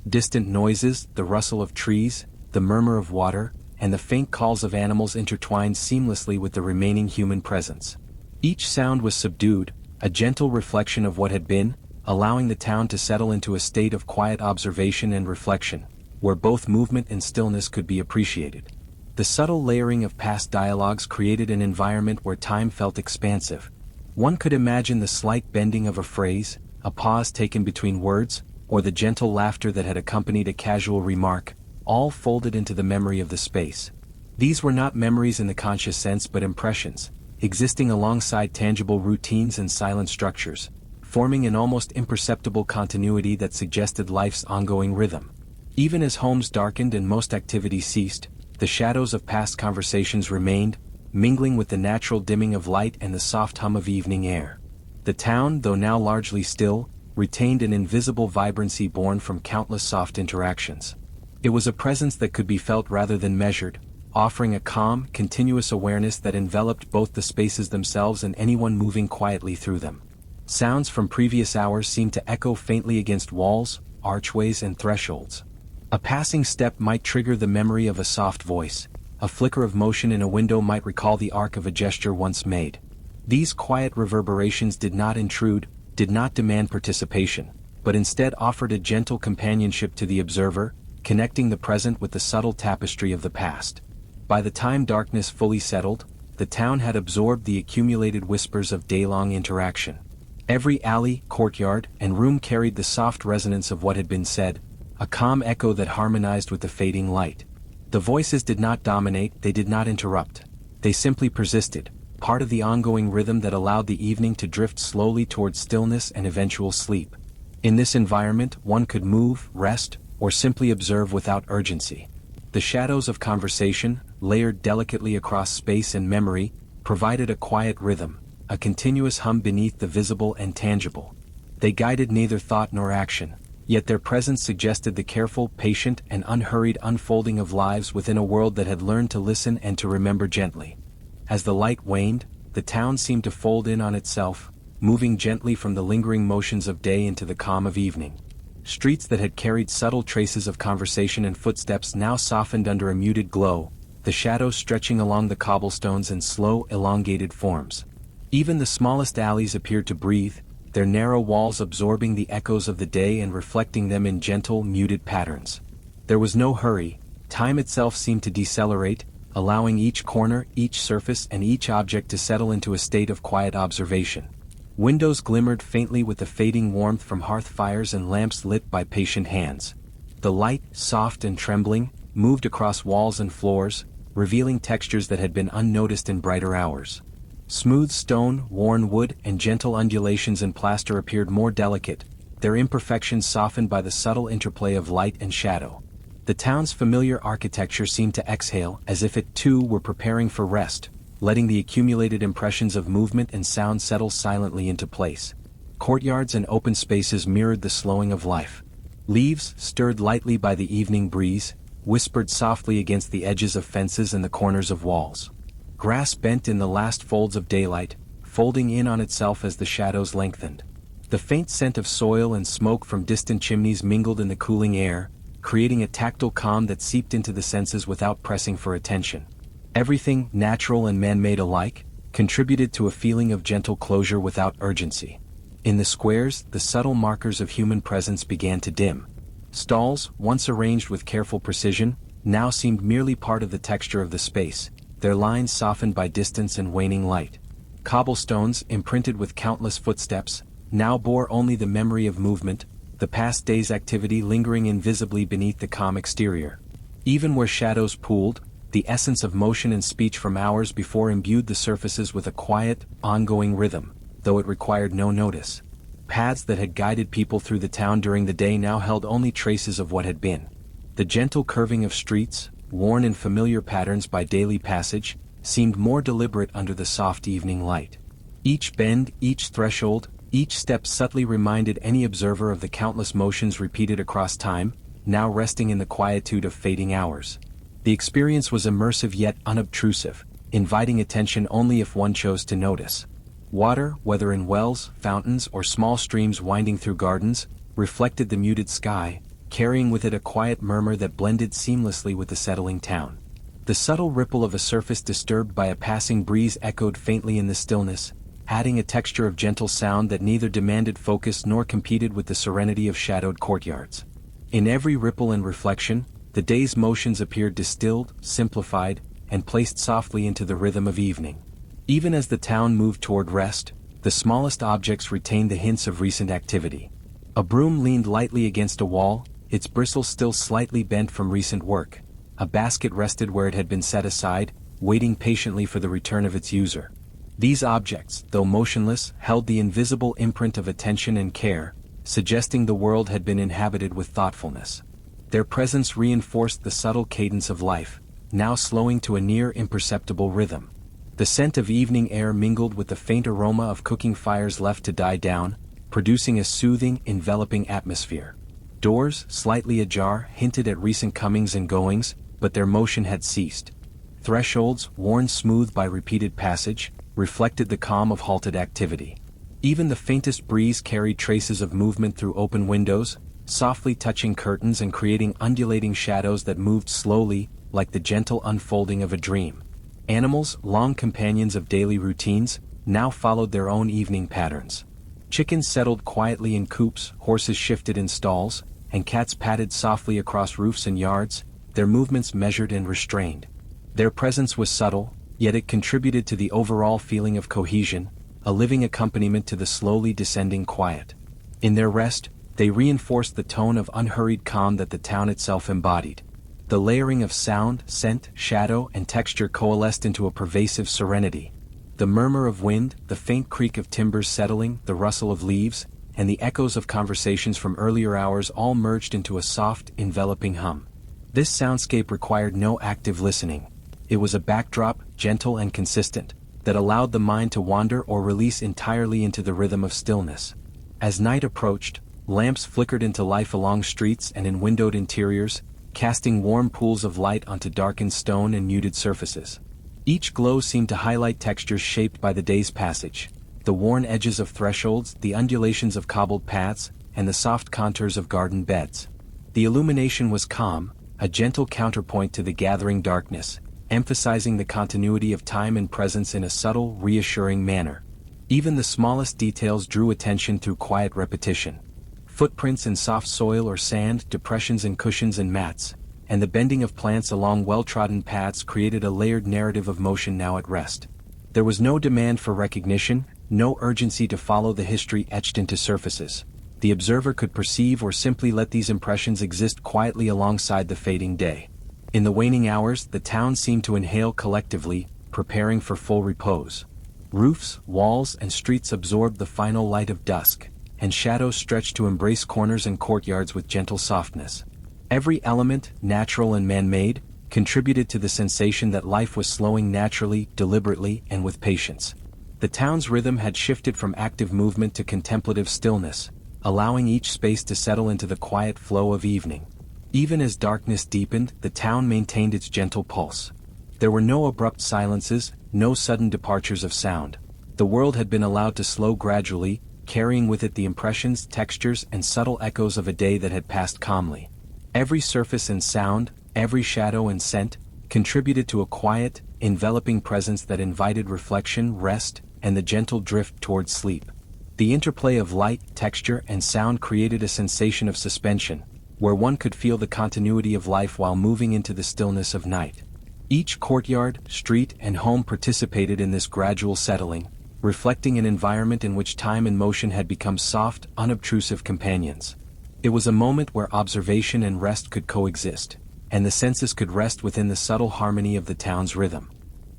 Distant noises, the rustle of trees, the murmur of water, and the faint calls of animals intertwined seamlessly with the remaining human presence. Each sound was subdued, a gentle reflection of what had been, allowing the town to settle into a state of quiet observation and reflection, where both movement and stillness could be appreciated. The subtle layering of past dialogues created an environment where time felt expansive. One could imagine the slight bending of a phrase, a pause taken between words, or the gentle laughter that had accompanied a casual remark, all folded into the memory of the space. These were not memories in the conscious sense but impressions, existing alongside tangible routines and silent structures, forming an almost imperceptible continuity that suggested life's ongoing rhythm. Even as homes darkened and most activity ceased, the shadows of past conversations remained, mingling with the natural dimming of light and the soft hum of evening air. The town, though now largely still, retained an invisible vibrancy born from countless soft interactions. It was a presence that could be felt rather than measured, offering a calm, continuous awareness that enveloped both the spaces themselves and anyone moving quietly through them. Sounds from previous hours seemed to echo faintly against walls, archways, and thresholds. A passing step might trigger the memory of a soft voice. A flicker of motion in a window might recall the arc of a gesture once made. These quiet reverberations did not intrude, did not demand participation, but instead offered a gentle companionship to the observer, connecting the present with the subtle tapestry of the past. By the time darkness fully settled, the town had absorbed the accumulated whispers of day-long interaction. Every alley, courtyard, and room carried the soft resonance of what had been said, a calm echo that harmonized with the fading light. The voices did not dominate, they did not interrupt. They simply persisted, part of the ongoing rhythm that allowed the evening to drift slowly towards stillness and eventual sleep. In this environment, one could move, rest, or simply observe without urgency. The shadows of conversation, layered delicately across space and memory, provided a quiet rhythm, a continuous hum beneath the visible and tangible. They guided neither thought nor action, yet their presence suggested the careful, patient, and unhurried unfolding of lives within a world that had learned to listen and to remember gently. As the light waned, the town seemed to fold in on itself, moving gently from the lingering motions of day into the calm of evening. Streets that had carried subtle traces of conversation and footsteps now softened under a muted glow, the shadows stretching along the cobblestones in slow, elongated forms. Even the smallest alleys appeared to breathe, their narrow walls absorbing the echoes of the day and reflecting them in gentle, muted patterns. There was no hurry, time itself seemed to decelerate, allowing each corner, each surface, and each object to settle into a state of quiet observation. Windows glimmered faintly with the fading warmth from hearth fires and lamps lit by patient hands. The light, soft and trembling, moved across walls and floors, revealing textures that had been unnoticed in brighter hours. Smooth stone, worn wood, and gentle undulations in plaster appeared more delicate, their imperfections softened by the subtle interplay of light and shadow. The town's familiar architecture seemed to exhale as if it too were preparing for rest, letting the accumulated impressions of movement and sound settle silently into place. Courtyards and open spaces mirrored the slowing of life. Leaves, stirred lightly by the evening breeze, whispered softly against the edges of fences and the corners of walls. Grass bent in the last folds of daylight, folding in on itself as the shadows lengthened. The faint scent of soil and smoke from distant chimneys mingled in the cooling air, creating a tactile calm that seeped into the senses without pressing for attention. Everything, natural and man-made alike, contributed to a feeling of gentle closure without urgency. In the squares, the subtle markers of human presence began to dim. Stalls, once arranged with careful precision, now seemed merely part of the texture of the space, their lines softened by distance and waning light. Cobblestones, imprinted with countless footsteps, now bore only the memory of movement, the past day's activity lingering invisibly beneath the calm exterior. Even where shadows pooled, the essence of motion and speech from hours before imbued the surfaces with a quiet, ongoing rhythm, though it required no notice. Paths that had guided people through the town during the day now held only traces of what had been. The gentle curving of streets, worn in familiar patterns by daily passage, seemed more deliberate under the soft evening light. Each bend, each threshold, each step subtly reminded any observer of the countless motions repeated across time, now resting in the quietude of fading hours. The experience was immersive yet unobtrusive, inviting attention only if one chose to notice. Water, whether in wells, fountains, or small streams winding through gardens, reflected the muted sky, carrying with it a quiet murmur that blended seamlessly with the settling town. The subtle ripple of a surface disturbed by a passing breeze echoed faintly in the stillness, adding a texture of gentle sound that neither demanded focus nor competed with the serenity of shadowed courtyards. In every ripple and reflection, the day's motions appeared distilled, simplified, and placed softly into the rhythm of evening. Even as the town moved toward rest, the smallest objects retained the hints of recent activity. A broom leaned lightly against a wall, its bristles still slightly bent from recent work. A basket rested where it had been set aside, waiting patiently for the return of its user. These objects, though motionless, held the invisible imprint of attention and care, suggesting the world had been inhabited with thoughtfulness. Their presence reinforced the subtle cadence of life, now slowing to a near imperceptible rhythm. The scent of evening air mingled with the faint aroma of cooking fires left to die down, producing a soothing, enveloping atmosphere. Doors, slightly ajar, hinted at recent comings and goings, but their motion had ceased. Thresholds, worn smooth by repeated passage, reflected the calm of halted activity. Even the faintest breeze carried traces of movement through open windows, softly touching curtains and creating undulating shadows that moved slowly, like the gentle unfolding of a dream. Animals, long companions of daily routines, now followed their own evening patterns. Chickens settled quietly in coops, horses shifted in stalls, and cats padded softly across roofs and yards, their movements measured and restrained. Their presence was subtle, yet it contributed to the overall feeling of cohesion, a living accompaniment to the slowly descending quiet. In their rest, they reinforced the tone of unhurried calm that the town itself embodied. The layering of sound, scent, shadow, and texture coalesced into a pervasive serenity. The murmur of wind, the faint creak of timbers settling, the rustle of leaves, and the echoes of conversations from earlier hours all merged into a soft, enveloping hum. This soundscape required no active listening. It was a backdrop, gentle and consistent, that allowed the mind to wander or release entirely into the rhythm of stillness. As night approached, lamps flickered into life along streets and in windowed interiors, casting warm pools of light onto darkened stone and muted surfaces. Each glow seemed to highlight textures shaped by the day's passage, the worn edges of thresholds, the undulations of cobbled paths, and the soft contours of garden beds. The illumination was calm, a gentle counterpoint to the gathering darkness, emphasizing the continuity of time and presence in a subtle, reassuring manner. Even the smallest details drew attention through quiet repetition. Footprints in soft soil or sand, depressions in cushions and mats, and the bending of plants along well-trodden paths created a layered narrative of motion now at rest. There was no demand for recognition, No urgency to follow the history etched into surfaces. The observer could perceive or simply let these impressions exist quietly alongside the fading day. In the waning hours, the town seemed to inhale collectively, preparing for full repose. Roofs, walls, and streets absorbed the final light of dusk, and shadows stretched to embrace corners and courtyards with gentle softness. Every element, natural and man-made, contributed to the sensation that life was slowing naturally, deliberately, and with patience. The town's rhythm had shifted from active movement to contemplative stillness, allowing each space to settle into the quiet flow of evening. Even as darkness deepened, the town maintained its gentle pulse. There were no abrupt silences, no sudden departures of sound. The world had been allowed to slow gradually, carrying with it the impressions, textures, and subtle echoes of a day that had passed calmly. Every surface and sound, every shadow and scent, contributed to a quiet, enveloping presence that invited reflection, rest, and the gentle drift towards sleep. The interplay of light, texture, and sound created a sensation of suspension, where one could feel the continuity of life while moving into the stillness of night. Each courtyard, street, and home participated in this gradual settling, reflecting an environment in which time and motion had become soft, unobtrusive companions. It was a moment where observation and rest could coexist, and the senses could rest within the subtle harmony of the town's rhythm.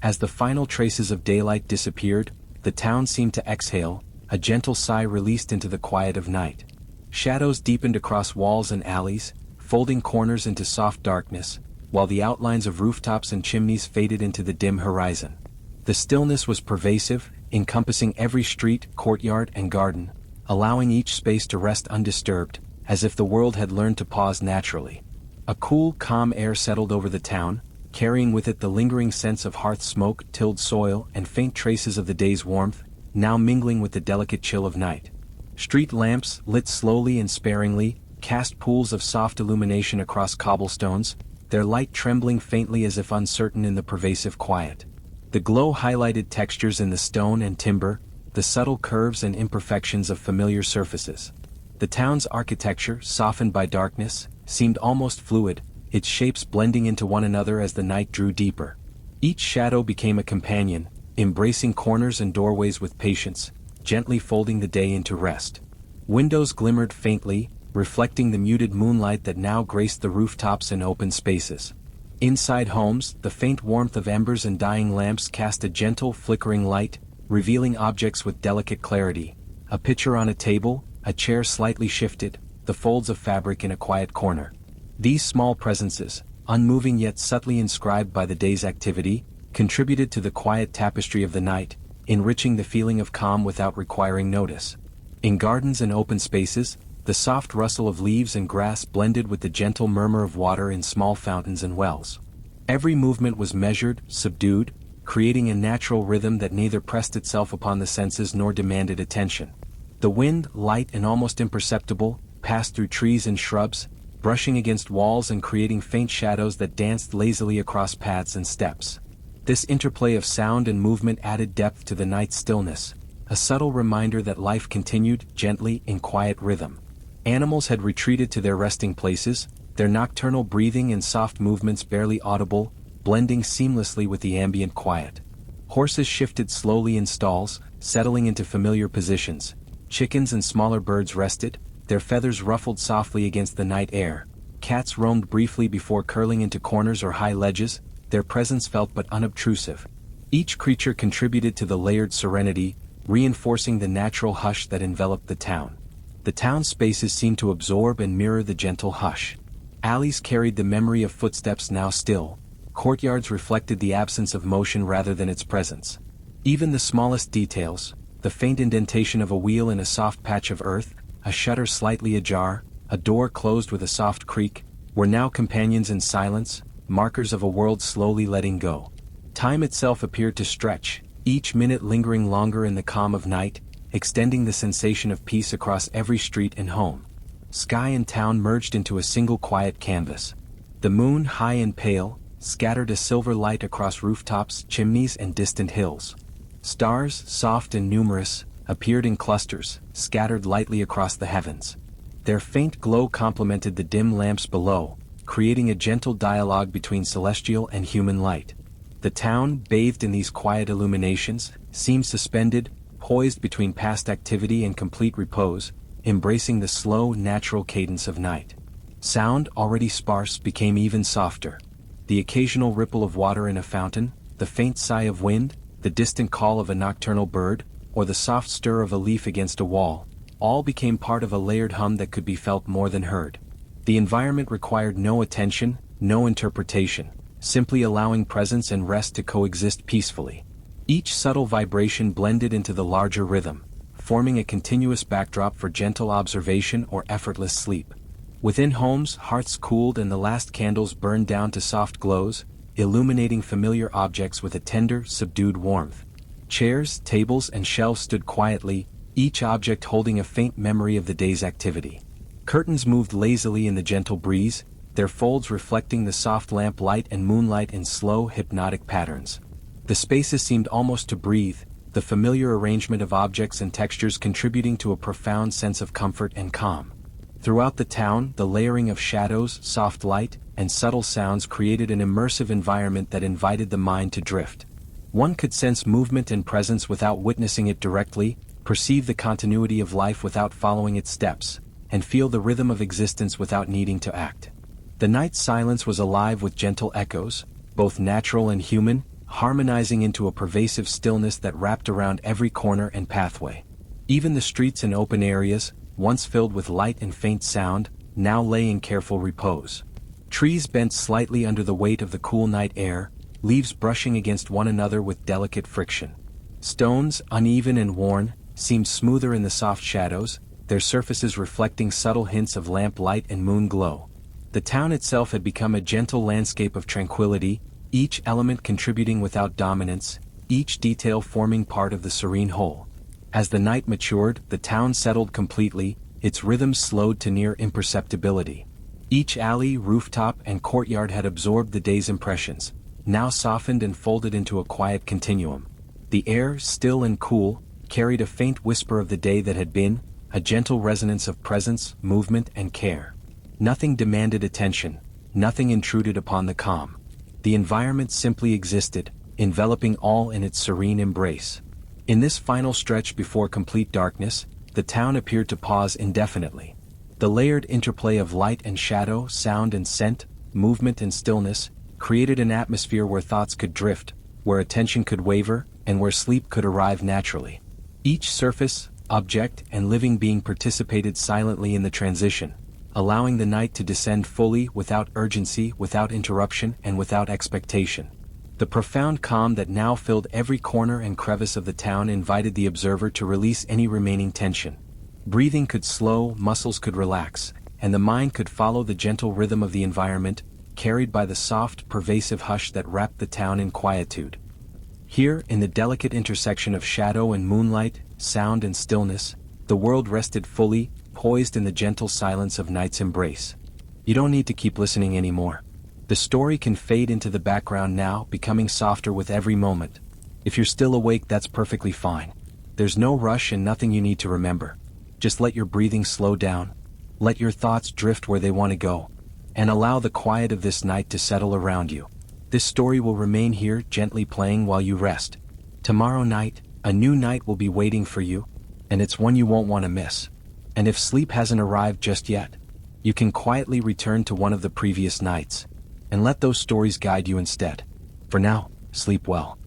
As the final traces of daylight disappeared, the town seemed to exhale, a gentle sigh released into the quiet of night. Shadows deepened across walls and alleys, folding corners into soft darkness, while the outlines of rooftops and chimneys faded into the dim horizon. The stillness was pervasive, encompassing every street, courtyard, and garden, allowing each space to rest undisturbed, as if the world had learned to pause naturally. A cool, calm air settled over the town, carrying with it the lingering sense of hearth smoke, tilled soil, and faint traces of the day's warmth, now mingling with the delicate chill of night. Street lamps, lit slowly and sparingly, cast pools of soft illumination across cobblestones, their light trembling faintly as if uncertain in the pervasive quiet. The glow highlighted textures in the stone and timber, the subtle curves and imperfections of familiar surfaces. The town's architecture, softened by darkness, seemed almost fluid, its shapes blending into one another as the night drew deeper. Each shadow became a companion, embracing corners and doorways with patience, gently folding the day into rest. Windows glimmered faintly, reflecting the muted moonlight that now graced the rooftops and open spaces. Inside homes, the faint warmth of embers and dying lamps cast a gentle, flickering light, revealing objects with delicate clarity. A pitcher on a table, a chair slightly shifted, the folds of fabric in a quiet corner. These small presences, unmoving yet subtly inscribed by the day's activity, contributed to the quiet tapestry of the night, enriching the feeling of calm without requiring notice. In gardens and open spaces, the soft rustle of leaves and grass blended with the gentle murmur of water in small fountains and wells. Every movement was measured, subdued, creating a natural rhythm that neither pressed itself upon the senses nor demanded attention. The wind, light and almost imperceptible, passed through trees and shrubs, brushing against walls and creating faint shadows that danced lazily across paths and steps. This interplay of sound and movement added depth to the night's stillness, a subtle reminder that life continued, gently, in quiet rhythm. Animals had retreated to their resting places, their nocturnal breathing and soft movements barely audible, blending seamlessly with the ambient quiet. Horses shifted slowly in stalls, settling into familiar positions. Chickens and smaller birds rested, their feathers ruffled softly against the night air. Cats roamed briefly before curling into corners or high ledges, their presence felt but unobtrusive. Each creature contributed to the layered serenity, reinforcing the natural hush that enveloped the town. The town's spaces seemed to absorb and mirror the gentle hush. Alleys carried the memory of footsteps now still. Courtyards reflected the absence of motion rather than its presence. Even the smallest details, the faint indentation of a wheel in a soft patch of earth, a shutter slightly ajar, a door closed with a soft creak, were now companions in silence, markers of a world slowly letting go. Time itself appeared to stretch, each minute lingering longer in the calm of night, extending the sensation of peace across every street and home. Sky and town merged into a single quiet canvas. The moon, high and pale, scattered a silver light across rooftops, chimneys, and distant hills. Stars, soft and numerous, appeared in clusters, scattered lightly across the heavens. Their faint glow complemented the dim lamps below, creating a gentle dialogue between celestial and human light. The town, bathed in these quiet illuminations, seemed suspended, poised between past activity and complete repose, embracing the slow, natural cadence of night. Sound, already sparse, became even softer. The occasional ripple of water in a fountain, the faint sigh of wind, the distant call of a nocturnal bird, or the soft stir of a leaf against a wall, all became part of a layered hum that could be felt more than heard. The environment required no attention, no interpretation, simply allowing presence and rest to coexist peacefully. Each subtle vibration blended into the larger rhythm, forming a continuous backdrop for gentle observation or effortless sleep. Within homes, hearths cooled and the last candles burned down to soft glows, illuminating familiar objects with a tender, subdued warmth. Chairs, tables, and shelves stood quietly, each object holding a faint memory of the day's activity. Curtains moved lazily in the gentle breeze, their folds reflecting the soft lamp light and moonlight in slow, hypnotic patterns. The spaces seemed almost to breathe, the familiar arrangement of objects and textures contributing to a profound sense of comfort and calm. Throughout the town, the layering of shadows, soft light, and subtle sounds created an immersive environment that invited the mind to drift. One could sense movement and presence without witnessing it directly, perceive the continuity of life without following its steps, and feel the rhythm of existence without needing to act. The night's silence was alive with gentle echoes, both natural and human, harmonizing into a pervasive stillness that wrapped around every corner and pathway. Even the streets and open areas, once filled with light and faint sound, now lay in careful repose. Trees bent slightly under the weight of the cool night air, leaves brushing against one another with delicate friction. Stones, uneven and worn, seemed smoother in the soft shadows, their surfaces reflecting subtle hints of lamp light and moon glow. The town itself had become a gentle landscape of tranquility, each element contributing without dominance, each detail forming part of the serene whole. As the night matured, the town settled completely, its rhythm slowed to near imperceptibility. Each alley, rooftop, and courtyard had absorbed the day's impressions, now softened and folded into a quiet continuum. The air, still and cool, carried a faint whisper of the day that had been, a gentle resonance of presence, movement, and care. Nothing demanded attention, nothing intruded upon the calm. The environment simply existed, enveloping all in its serene embrace. In this final stretch before complete darkness, the town appeared to pause indefinitely. The layered interplay of light and shadow, sound and scent, movement and stillness, created an atmosphere where thoughts could drift, where attention could waver, and where sleep could arrive naturally. Each surface, object, and living being participated silently in the transition, allowing the night to descend fully, without urgency, without interruption, and without expectation. The profound calm that now filled every corner and crevice of the town invited the observer to release any remaining tension. Breathing could slow, muscles could relax, and the mind could follow the gentle rhythm of the environment, carried by the soft, pervasive hush that wrapped the town in quietude. Here, in the delicate intersection of shadow and moonlight, sound and stillness, the world rested fully, poised in the gentle silence of night's embrace. You don't need to keep listening anymore. The story can fade into the background now, becoming softer with every moment. If you're still awake, that's perfectly fine. There's no rush and nothing you need to remember. Just let your breathing slow down. Let your thoughts drift where they want to go. And allow the quiet of this night to settle around you. This story will remain here, gently playing while you rest. Tomorrow night, a new night will be waiting for you, and it's one you won't want to miss. And if sleep hasn't arrived just yet, you can quietly return to one of the previous nights, and let those stories guide you instead. For now, sleep well.